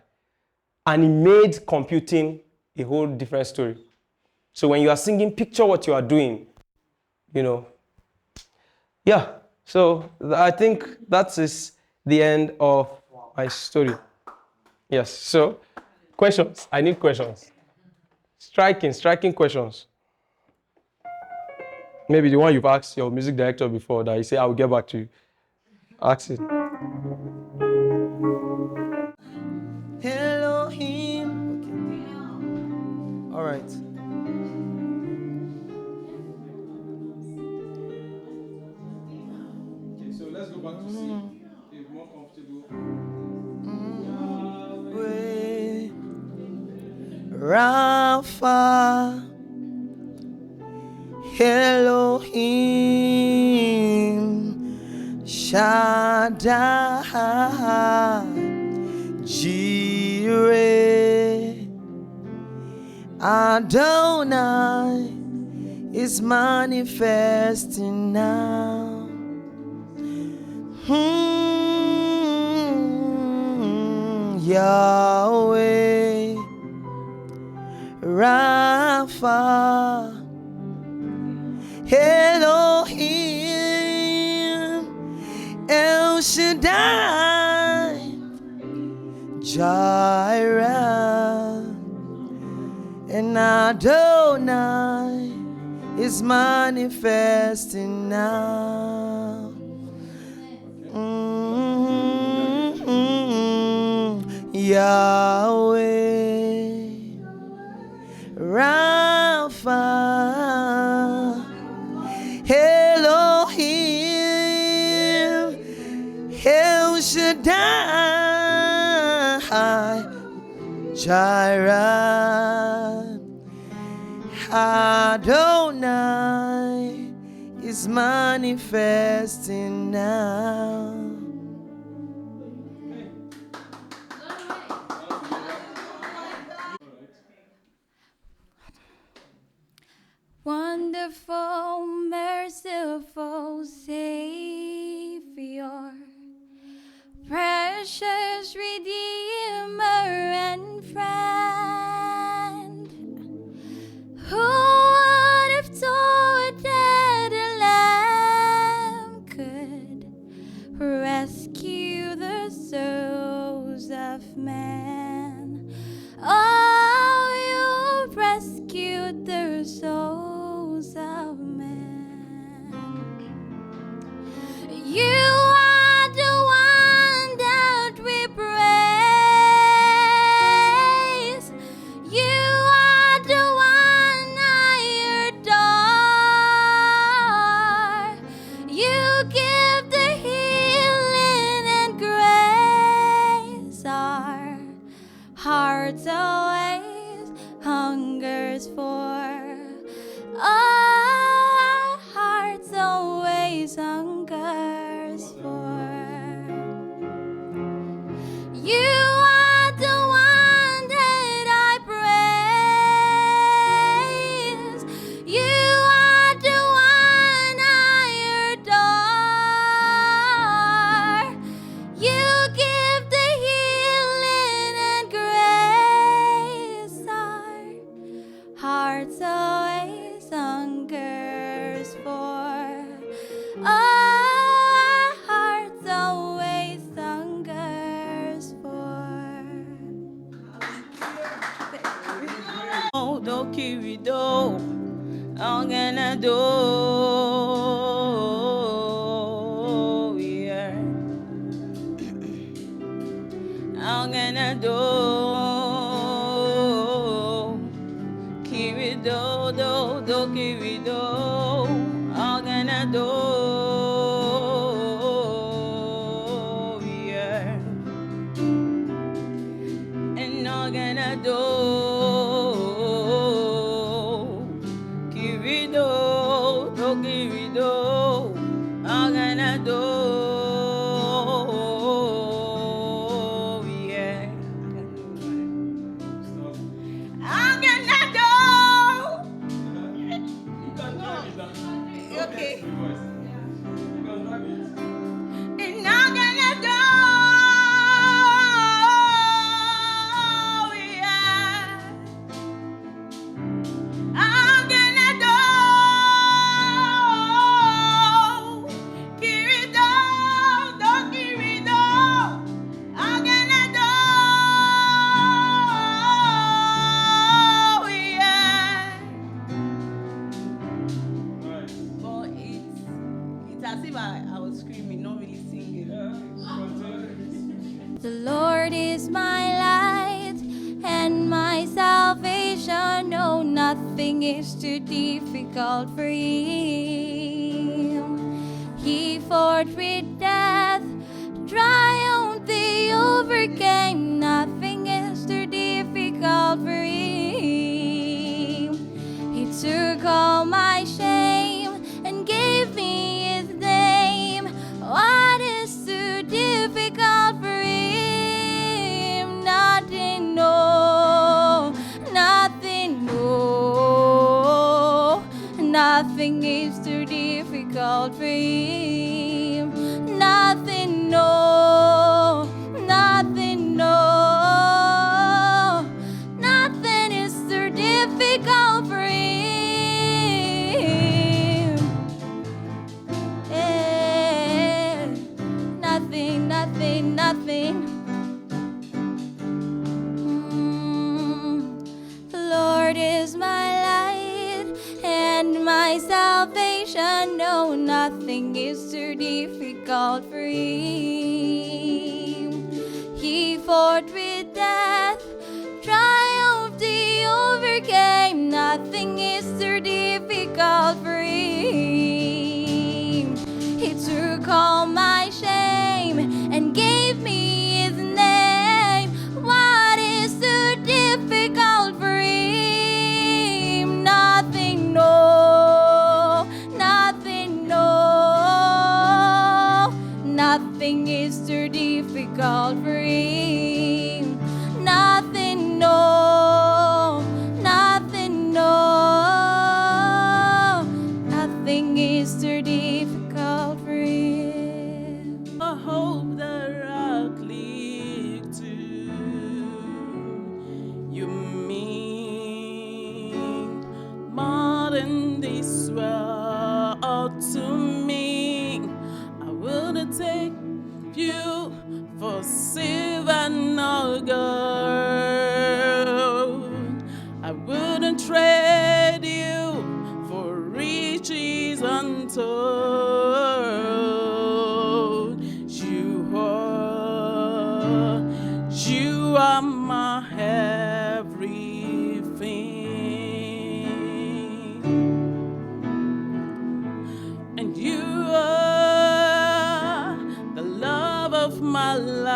And it made computing a whole different story. So when you are singing, picture what you are doing, you know. Yeah, so I think that is the end of my story. Yes, so questions. I need questions. Striking questions. Maybe the one you've asked your music director before that you say, I will get back to you. Ask it. Elohim. Okay. All right. Okay, so let's go back to C. If more comfortable. Rapha, Elohim, Shaddai, Jireh, Adonai is manifesting now. Yahweh, Rapha, Elohim, El Shaddai, Jireh, and Adonai is manifesting now. Yahweh, Rapha, Elohim, El Shaddai, Jireh, Adonai is manifesting now. Wonderful, merciful Savior, precious Redeemer and friend, who would have thought that a lamb could rescue the souls of men? Oh, you rescued the souls of men. You are the one that we praise. You are the one I adore. You give the healing and grace. Our hearts always hungers for. Our hearts always hungers for. You are the one that I praise. You are the one I adore. You give the healing and grace. Our hearts always hungers for. Our hearts always hungers for. Do kirido, I'm gonna do, yeah. I'm gonna do, kirido, do kirido, I'm gonna do, yeah. And I'm gonna do, kirido, do kirido, I'm gonna do, yeah. I'm gonna do. Okay. nothing is too difficult for him. He fought with death, triumphed, he overcame. Nothing is too difficult for him. He took all my shame and gave me his name. What is too difficult for him? Nothing, no, nothing, no. Nothing is too difficult for him. Nothing, no, nothing, no. Nothing is too difficult for him. Yeah. Nothing, nothing, nothing. Lord is my light and my salvation. No, nothing is too difficult for him. He fought with death, triumphed, he overcame. Nothing is too difficult for him. He took all my shame and gave me his name. What is too difficult for him? Nothing, no, nothing, no. Nothing is too difficult for him. Nothing, no, nothing, no. Nothing is too difficult for him. I hope that I cling to you mean more than this world to me. I wouldn't take you for silver nor gold. I wouldn't trade you for riches untold. You are my everything, and you are the love of my life,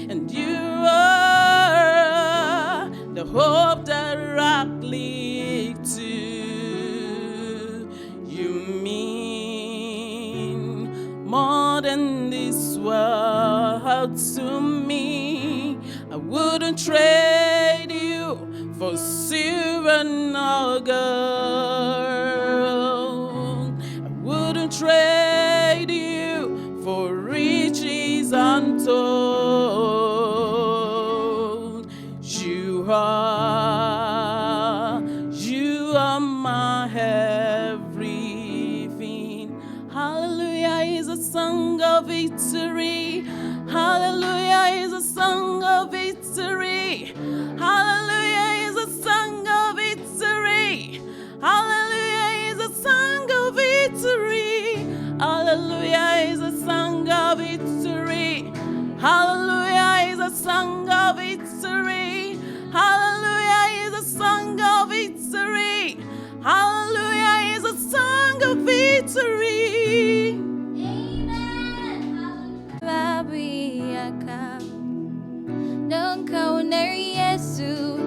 and you are the hope that I cling to. You mean more than this world to me. I wouldn't trade you for silver nor gold. I wouldn't trade you for riches untold. You are my everything. Hallelujah is a song of victory. Hallelujah is a song of victory. Hallelujah is a song of victory. Hallelujah is a song of victory. Hallelujah is a song of victory. Hallelujah is a song of victory. Hallelujah is a song of victory. Hallelujah is a song of victory. Don't go near Yesu,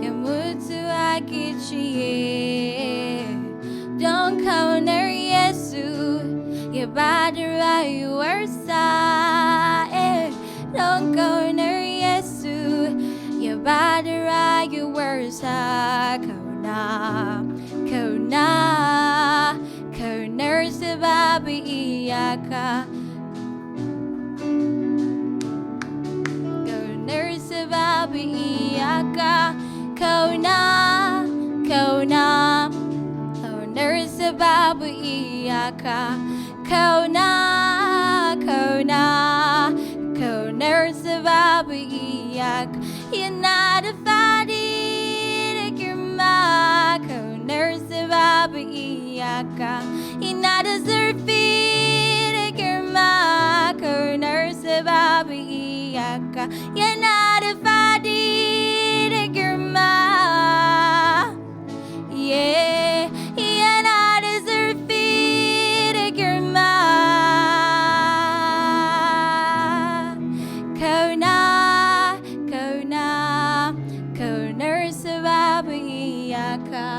yamutu akichie. Don't go near Yesu, yabadira yuwersa. Don't go near Yesu, yabadira yuwersa. Kona, nurse babi iyaka. Nurse babi iyaka. Kona, nurse babi iyaka. Kona, nurse babi iyaka. You're not a fadi girma. Nurse babi iyaka. You're not a zurfi girma. Nurse babi iyaka. You're not a fadi girma. baraka.